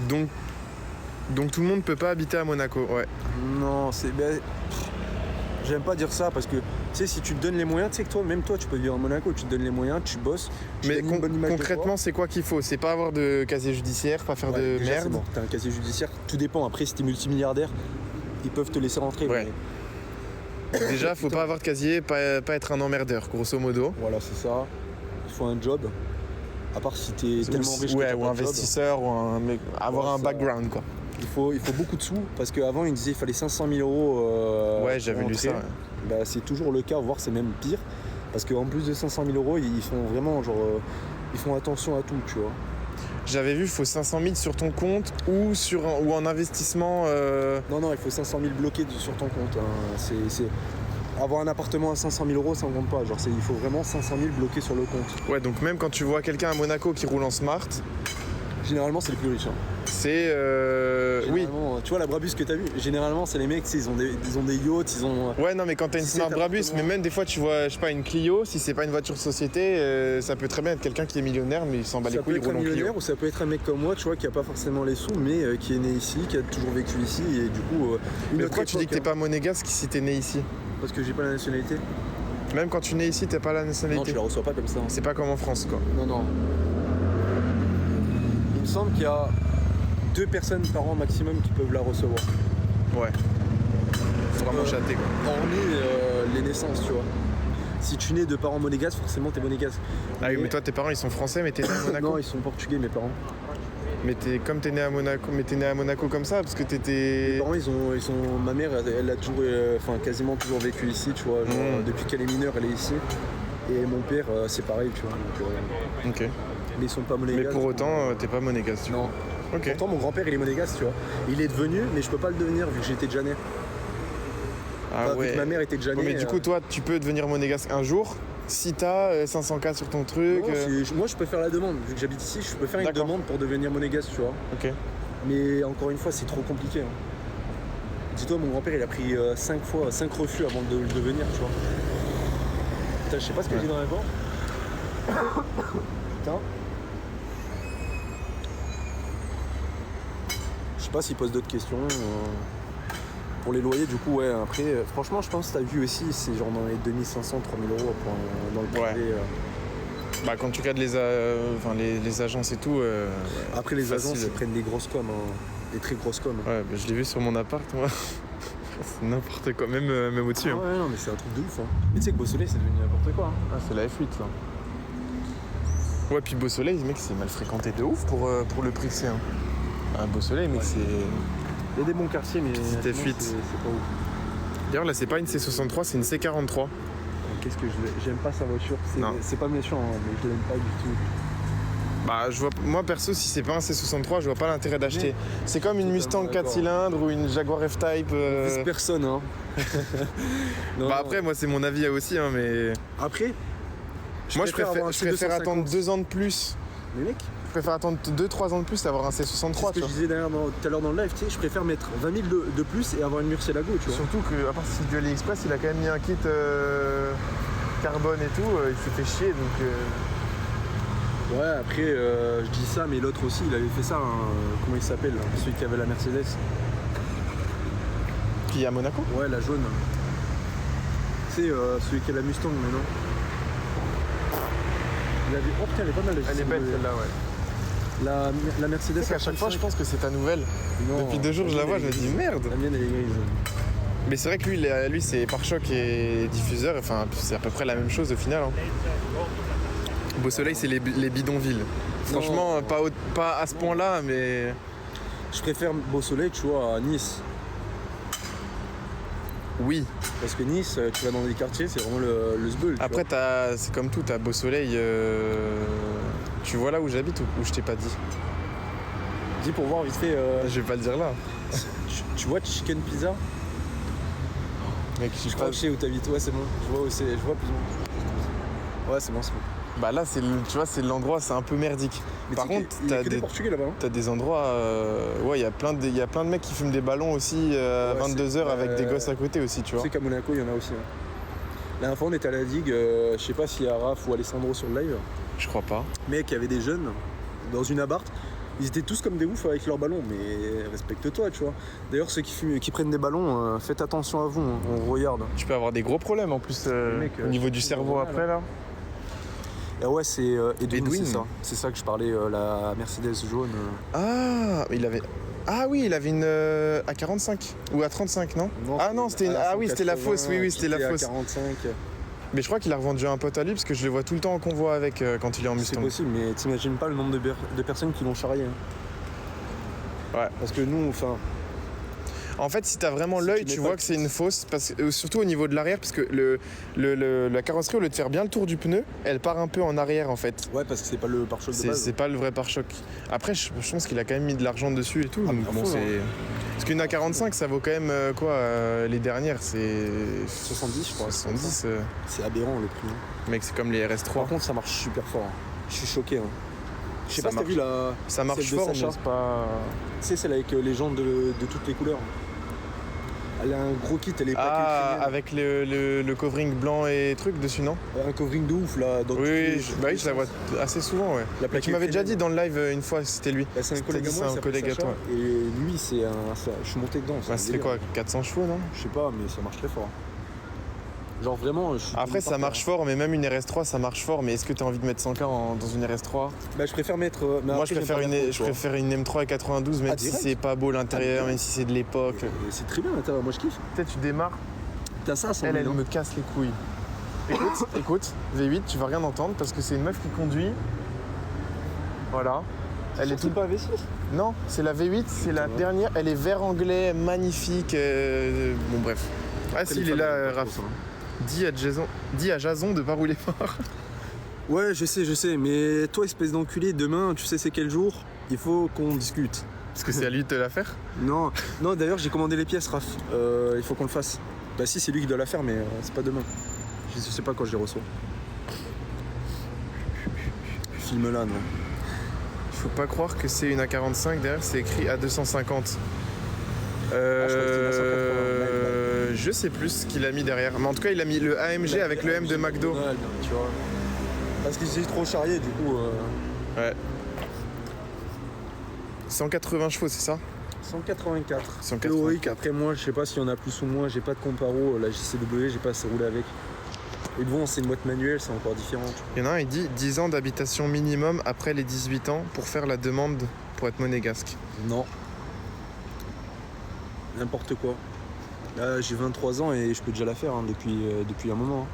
Donc tout le monde peut pas habiter à Monaco, ouais. Non, c'est... Ben, j'aime pas dire ça parce que, tu sais, si tu te donnes les moyens, tu sais que toi, même toi, tu peux vivre à Monaco, tu te donnes les moyens, tu bosses, tu Mais donnes une bonne image de concrètement, toi. c'est quoi qu'il faut? C'est pas avoir de casier judiciaire, pas faire Ouais, de déjà, c'est merde. bon. T'as un casier judiciaire, tout dépend. Après, si t'es multimilliardaire, ils peuvent te laisser rentrer. Ouais. Déjà, faut pas avoir de casier, pas être un emmerdeur, grosso modo. Voilà, c'est ça. Il faut un job. À part si t'es tellement riche que Ouais, t'as ou pas de job. investisseur, ou un mec, avoir Ouais, un ça- background, quoi. Il faut beaucoup de sous parce qu'avant, ils disaient qu'il fallait 500 000 euros. Ouais, j'avais pour lu entrer. ça. Ouais. Bah, c'est toujours le cas, voire c'est même pire. Parce qu'en plus de 500 000 euros, ils font vraiment genre. Ils font attention à tout, tu vois. J'avais vu, il faut 500 000 sur ton compte ou en investissement. Non, il faut 500 000 bloqués sur ton compte. Hein. C'est... Avoir un appartement à 500 000 euros, ça ne compte pas. Genre, il faut vraiment 500 000 bloqués sur le compte. Ouais, donc même quand tu vois quelqu'un à Monaco qui roule en smart, Généralement, c'est les plus riches. Hein. c'est. Oui. Généralement, tu vois la Brabus que t'as vu, généralement c'est les mecs, tu sais, ils ont des yachts, ils ont. Ouais, non, mais quand t'as une Si smart c'est Brabus, appartement- mais même des fois tu vois, je sais pas, une Clio, si c'est pas une voiture de société, ça peut très bien être quelqu'un qui est millionnaire, mais il s'en bat les Ça peut couilles, il être un roule en Clio. millionnaire ou ça peut être un mec comme moi, tu vois, qui a pas forcément les sous, mais qui est né ici, qui a toujours vécu ici, et du coup. Une Mais autre pourquoi tu dis que t'es époque, pas monégasque si t'es né ici? hein. Parce que j'ai pas la nationalité. Même quand tu nais ici, t'as pas la Non, nationalité. tu la reçois pas comme ça. Hein. C'est pas comme en France, quoi. Non. Il me semble qu'il y a 2 personnes par an maximum qui peuvent la recevoir. Ouais. Faut vraiment chater, quoi. Hormis les naissances, tu vois. Si tu nais de parents monégasques, forcément t'es monégasque. Ah oui, mais toi, tes parents, ils sont français, mais t'es né à Monaco. Non, ils sont portugais, mes parents. Mais t'es né à Monaco, mais t'es né à Monaco comme ça, parce que Mes t'étais... parents, ils ont... Ma mère, elle a toujours, quasiment toujours vécu ici, tu vois. Genre, depuis qu'elle est mineure, elle est ici. Et mon père, c'est pareil, tu vois. Donc, Ok. mais ils sont pas monégasques. Mais pour autant, t'es pas monégasque. du coup. Non. Ok. Pourtant, mon grand-père, il est monégasque, tu vois. Il est devenu, mais je peux pas le devenir vu que j'étais déjà né. Ah Enfin, vu ouais. que ma mère était déjà née. Ouais, mais du coup, toi, tu peux devenir monégasque un jour si t'as 500K sur ton truc. non, moi, je peux faire la demande. Vu que j'habite ici, je peux faire une D'accord. demande pour devenir monégasque, tu vois. Ok. Mais encore une fois, c'est trop compliqué. Hein. Dis-toi, mon grand-père, il a pris 5 refus avant de le devenir, tu vois. Putain, je sais pas ce que j'ai dans la banque. Putain. Je sais pas s'il pose d'autres questions. Pour les loyers, du coup, ouais, après, franchement, je pense que t'as vu aussi, c'est genre dans les 2500, 3000 euros pour dans le privé. Bah, quand tu regardes les agences et tout. Après, les facile. agences, ils prennent des grosses coms, hein, des très grosses coms. Ouais, bah, je l'ai vu sur mon appart, moi. C'est n'importe quoi, même au-dessus. Ah hein. ouais, non, mais c'est un truc de ouf. Hein. Mais tu sais que Beau Soleil, c'est devenu n'importe quoi. Hein. Ah, c'est la F8 là. Ouais, puis Beau Soleil, mec, c'est mal fréquenté de ouf pour le prix que c'est. Hein. Un Beau Soleil, mec, Ouais. c'est. Il y a des bons quartiers, mais Petite honnêtement, F8. c'est pas ouf. D'ailleurs, là, c'est pas une C63, c'est une C43. Qu'est-ce que j'aime pas sa voiture. Non. C'est pas méchant, hein, mais je l'aime pas du tout. Bah, moi perso, si c'est pas un C63, je vois pas l'intérêt d'acheter. C'est comme une Totalement Mustang 4 d'accord. cylindres ou une Jaguar F-Type. Vice personne, hein. Non, Bah, après, moi, c'est mon avis aussi, hein, mais. Après, Moi, je préfère C250. attendre 2 ans de plus. Mais mec, Je préfère attendre 2-3 ans de plus et avoir un c'est C63. ce que tu je vois. disais tout à l'heure dans le live, tu sais, je préfère mettre 20 000 de plus et avoir une Murcielago, tu vois. Surtout qu'à part si du AliExpress, il a quand même mis un kit carbone et tout. Il s'est fait chier donc. Ouais, après, je dis ça, mais l'autre aussi, il avait fait ça, hein, comment il s'appelle, là, celui qui avait la Mercedes. Qui est à Monaco. Ouais, la jaune. Tu sais, celui qui a la Mustang, mais non. Il avait... Oh putain, elle est pas mal, la Elle est belle JCW. celle-là, ouais. La Mercedes. Tu sais qu'à chaque fois, je pense que c'est ta nouvelle. Non, Depuis 2 jours, je la vois, je me dis merde. La mienne, elle est grise. Mais c'est vrai que lui c'est pare-choc et diffuseur. Enfin, c'est à peu près la même chose au final. Hein. Beau Soleil, c'est les bidonvilles. Franchement, pas à ce point-là, mais. Je préfère Beau Soleil, tu vois, à Nice. Oui. Parce que Nice, tu vas dans des quartiers, c'est vraiment le sbeul. tu Après, c'est comme tout, t'as Beau Soleil. Tu vois là où j'habite ou je t'ai pas dit? vois. Dis pour voir vite fait. Je vais pas le dire là. Tu vois Chicken Pizza? Mec, Je crois que je sais où t'habites. Ouais, c'est bon. Je vois où c'est. Je vois plus ou moins. Ouais, c'est bon, c'est bon. Bah là, tu vois, c'est l'endroit, c'est un peu merdique. Mais Par tu sais contre, qu'il y a t'as que des des, Portugais là-bas. Hein. t'as des endroits. Ouais, il y a plein de mecs qui fument des ballons aussi à Ouais, 22h avec des gosses à côté aussi, tu Tu vois. sais qu'à Monaco, il y en a aussi. Hein. La dernière fois, on était à la digue. Je sais pas s'il y a Raph ou Alessandro sur le live. Je crois pas. Mec, il y avait des jeunes dans une abarte. Ils étaient tous comme des oufs avec leurs ballons, mais respecte-toi, tu vois. D'ailleurs, ceux qui prennent des ballons, faites attention à vous, hein. On regarde. Tu peux avoir des gros problèmes en plus Mec, au niveau du je cerveau trouve après là. Et ouais, c'est Edwin, Edwin. c'est ça. C'est ça que je parlais, la Mercedes jaune. Ah, il avait une A45 ou A35, non? Ah non, c'était c'était la fausse. Oui, c'était la fausse. 45. Mais je crois qu'il a revendu à un pote à lui parce que je le vois tout le temps en convoi avec quand il est en C'est Mustang. possible, mais t'imagines pas le nombre de personnes qui l'ont charrié. Hein. Ouais. Parce que nous, enfin, En fait, si t'as vraiment Si l'œil, tu tu mets vois pas- que c'est une fausse, parce que, surtout au niveau de l'arrière, parce que la carrosserie, au lieu de faire bien le tour du pneu, elle part un peu en arrière en fait. ouais, parce que c'est pas le pare-choc de C'est base. pas le vrai pare-choc. Après, je pense qu'il a quand même mis de l'argent dessus et tout. Ah, donc mais à bon, fond, c'est. hein. Parce qu'une A45, ça vaut quand même quoi les dernières, c'est. 70, je crois. 70. C'est aberrant le prix. Hein. Mec, c'est comme les RS3. Par contre, ça marche super fort. Hein. Je suis choqué. Hein. Je sais Ça pas si t'as marche. vu la. Ça marche celle de fort, mais Sacha. c'est pas. Tu sais, celle avec les jantes de toutes les couleurs. Elle a un gros kit, elle est plaquée Ah, crémière. avec le covering blanc et truc dessus, non? Un covering de ouf là. Dans toutes Oui, les- je la vois assez souvent, ouais. La Mais plaquette tu m'avais déjà crémière. dit dans le live une fois, c'était lui. Bah, c'est un T'as collègue dit à moi, c'est il un s'appelle collègue à Sacha, toi. Et lui, c'est un. Je suis monté dedans. c'est Ouais, un c'était délire. quoi, 400 chevaux, non? Je sais pas, mais ça marche très fort. Genre vraiment, je suis Après, tombé ça par marche terre. fort, mais même une RS3, ça marche fort. Mais est-ce que tu as envie de mettre 100K dans une RS3? Bah, je préfère mettre. mais Moi, après, j'aime pas la je peau, préfère une M3 à 92, même Ah, si direct. c'est pas beau l'intérieur, Ah, même si c'est de l'époque. tu vois. Et c'est très bien l'intérieur, moi je kiffe. Peut-être tu démarres, T'as ça, sans elle me casse les couilles. Écoute, V8, tu vas rien entendre parce que c'est une meuf qui conduit. Voilà. Elle est tout toute. pas V6. Non, c'est la V8, c'est la Ouais. dernière. Elle est vert anglais, magnifique. Bon, bref. Ah, si, il est là, Raph. Dis à Jason de pas rouler fort. Ouais, je sais, mais toi, espèce d'enculé, demain, tu sais c'est quel jour? Il faut qu'on discute. Parce que c'est à lui de te la faire. Non, d'ailleurs, j'ai commandé les pièces, Raph. Il faut qu'on le fasse. Bah, si, c'est lui qui doit la faire, mais c'est pas demain. Je sais pas quand je les reçois. Filme là, non. Faut pas croire que c'est une A45, derrière c'est écrit A250. crois que c'était 180. Je sais plus ce qu'il a mis derrière. Mais en tout cas, il a mis le AMG avec le M de McDo. Tu vois. Parce qu'ils étaient trop charriés, du coup. Ouais. 180 chevaux, c'est ça? 184. 184. Théorique, après moi, je sais pas s'il y en a plus ou moins, j'ai pas de comparo. La JCW, j'ai pas assez roulé avec. Et bon, c'est une boîte manuelle, c'est encore différent. tu vois. Il y en a un, il dit 10 ans d'habitation minimum après les 18 ans pour faire la demande pour être monégasque. Non. N'importe quoi. Là, j'ai 23 ans et je peux déjà la faire hein, depuis un moment. hein.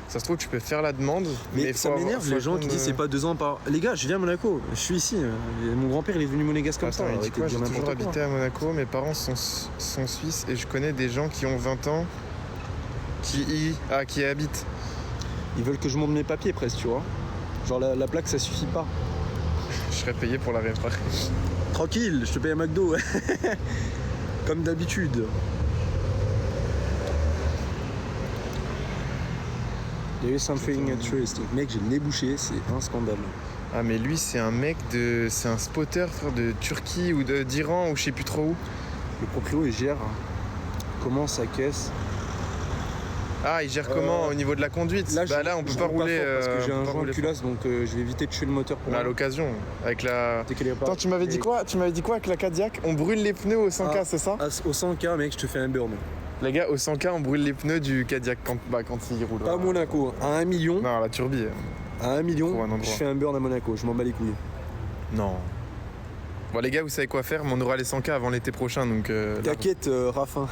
Ça se trouve, tu peux faire la demande, Mais ça faut m'énerve avoir- les gens faut qui disent c'est pas 2 ans par. Les gars, je viens à Monaco, je suis ici. Mon grand-père il est venu monégasque comme ça. Attends, il dit arrêtez quoi? de J'ai dire toujours n'importe quoi. habité à Monaco, mes parents sont suisses et je connais des gens qui ont 20 ans qui y habitent. Ils veulent que je monte mes papiers presque, tu vois. Genre la plaque ça suffit pas. Je serais payé pour la réparer. Tranquille, je te paye un McDo. Comme d'habitude. There is something interesting. Mec, j'ai le nez bouché, c'est un scandale. Ah mais lui c'est un mec de... C'est un spotter frère, de Turquie ou d'Iran ou je sais plus trop où. Le proprio, il gère comment sa caisse. Ah il gère comment au niveau de la conduite? Là on peut pas rouler... parce que j'ai on peut un pas joint de rouler culasse, donc je vais éviter de tuer le moteur pour Mais à moi. l'occasion, avec la... Dès qu'elle est pas- Attends, tu m'avais dit quoi avec la Cadillac? On brûle les pneus au 100K, Ah. c'est ça? Au 100K, mec, je te fais un burn. Les gars, au 100K, on brûle les pneus du Cadillac quand il roule. Pas à Monaco, à 1 million. Non, la turbie. À 1 million, Trouve un endroit. je fais un burn à Monaco, je m'en bats les couilles. Non. Bon les gars, vous savez quoi faire, mais on aura les 100K avant l'été prochain, donc... T'inquiète, Raffin.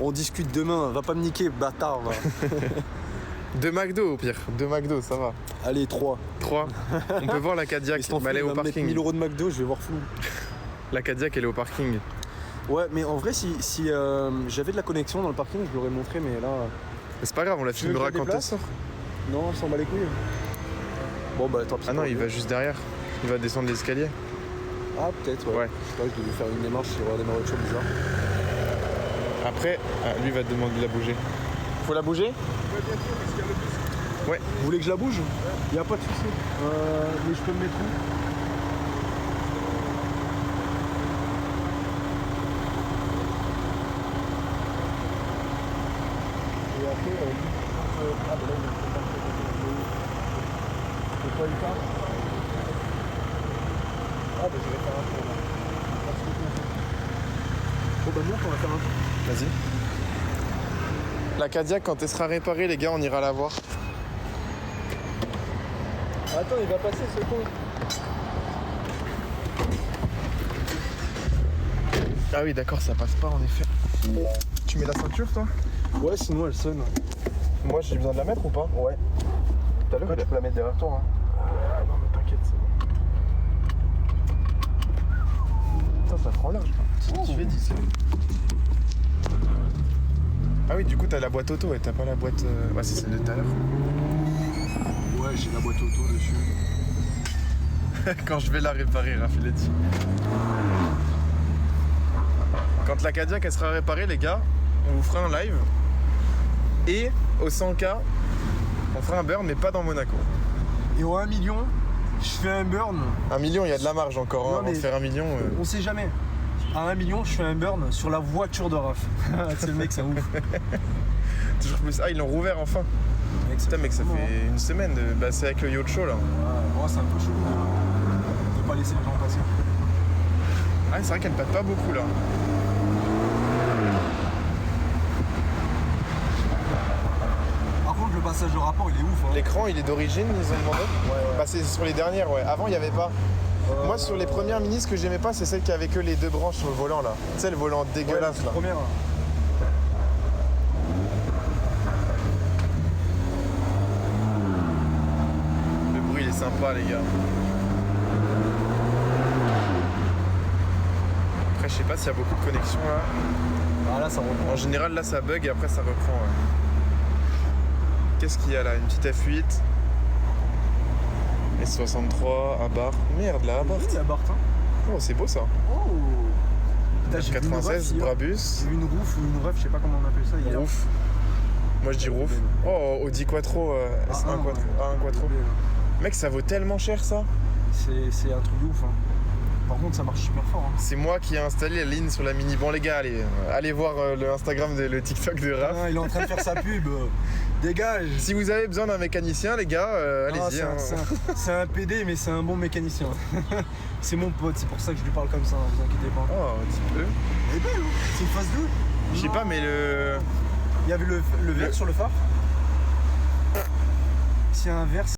On discute demain, va pas me niquer, bâtard. Va. 2 McDo au pire, 2 McDo, ça va. Allez, 3. 3. On peut voir la Cadillac, mais elle est au parking. 1000 € de McDo, je vais voir flou. La Cadillac, elle est au parking. Ouais, mais en vrai, si j'avais de la connexion dans le parking, je l'aurais montré, mais là... Mais c'est pas grave, on la Tu veux que filmera je la quand elle déplace sort. Non, on s'en bat les couilles. Bon, bah tant pis. Ah non, pour il lui. va juste derrière. Il va descendre l'escalier. Ah, peut-être, ouais. Ouais. Je sais pas, je devais faire une démarche sur des voitures bizarres. Après, lui va te demander de la bouger. Faut la bouger? Ouais. Vous voulez que je la bouge? Y a pas de souci. Mais je peux me mettre où? Et après, ah bah là, il c'est quoi le cas? Ah bah je vais faire un tour là. Bon bah monte, on va faire un tour. Vas-y. La Cadillac, quand elle sera réparée, les gars, on ira la voir. Attends, il va passer ce con. Ah oui, d'accord, ça passe pas en effet. Tu mets la ceinture, toi? Ouais, sinon elle sonne. Moi, j'ai besoin de la mettre ou pas? Ouais. Tout à l'heure, tu peux la mettre derrière toi. Hein. Non, mais t'inquiète, c'est bon. Putain, ça prend large. Tu fais 10. Ah oui, du coup, t'as la boîte auto et t'as pas la boîte. Ouais, c'est celle de tout à l'heure. Ouais, j'ai la boîte auto dessus. Quand je vais la réparer, Raph, il a dit. Quand la Cadillac elle sera réparée, les gars, on vous fera un live. Et au 100K, on fera un burn, mais pas dans Monaco. Et au 1 million, je fais un burn. 1 million, il y a de la marge encore. Non, Hein, avant de mais faire 1 million. On sait jamais. À 1 million, je fais un burn sur la voiture de Raph. C'est le mec, c'est un ouf. Toujours plus. Ah, ils l'ont rouvert enfin. Mec, Putain, mec, ça comment, hein. fait une semaine. Bah, c'est avec le yacht show là. Ouais, moi, c'est un peu chaud. On peut pas laisser les gens passer. Ah, c'est vrai qu'elle pâte pas beaucoup là. Par contre, le passage de rapport, il est ouf. Hein. L'écran, il est d'origine, ils ont demandé. Ouais. Bah, c'est sur les dernières, ouais. Avant, il n'y avait pas. Moi, sur les premières Mini, ce que j'aimais pas, c'est celle qui avait que les 2 branches sur le volant là. Tu sais, le volant dégueulasse là. Première. Le bruit, il est sympa, les gars. Après, je sais pas s'il y a beaucoup de connexions là. Ah là, ça reprend. En général, là, ça bug et après, ça reprend. Ouais. Qu'est-ce qu'il y a là? Une petite F8. S63, Abarth. Merde, la Abarth. Oui, la Barthes. Hein. Oh, c'est beau ça. Oh. Putain, j'ai vu une ref 96, hier. Brabus. J'ai vu une roof ou une ref, je sais pas comment on appelle ça hier. Roof. Moi, je dis roof. Oh, Audi Quattro, S1 Quattro. A1 Quattro. Mec, ça vaut tellement cher ça. C'est un truc de ouf. Hein. Par contre, ça marche super fort. Hein. C'est moi qui ai installé la ligne sur la Mini. Bon, les gars, allez voir le Instagram, le TikTok de Raph. Ah, il est en train de faire sa pub. Dégage. Si vous avez besoin d'un mécanicien, les gars, allez-y. Ah, c'est un PD, mais c'est un bon mécanicien. C'est mon pote, c'est pour ça que je lui parle comme ça, hein, vous inquiétez pas. Oh, un petit peu. Elle est belle, hein. C'est une phase 2. Je sais pas, mais le. Il y avait le verre sur le phare. S'il y a un verre,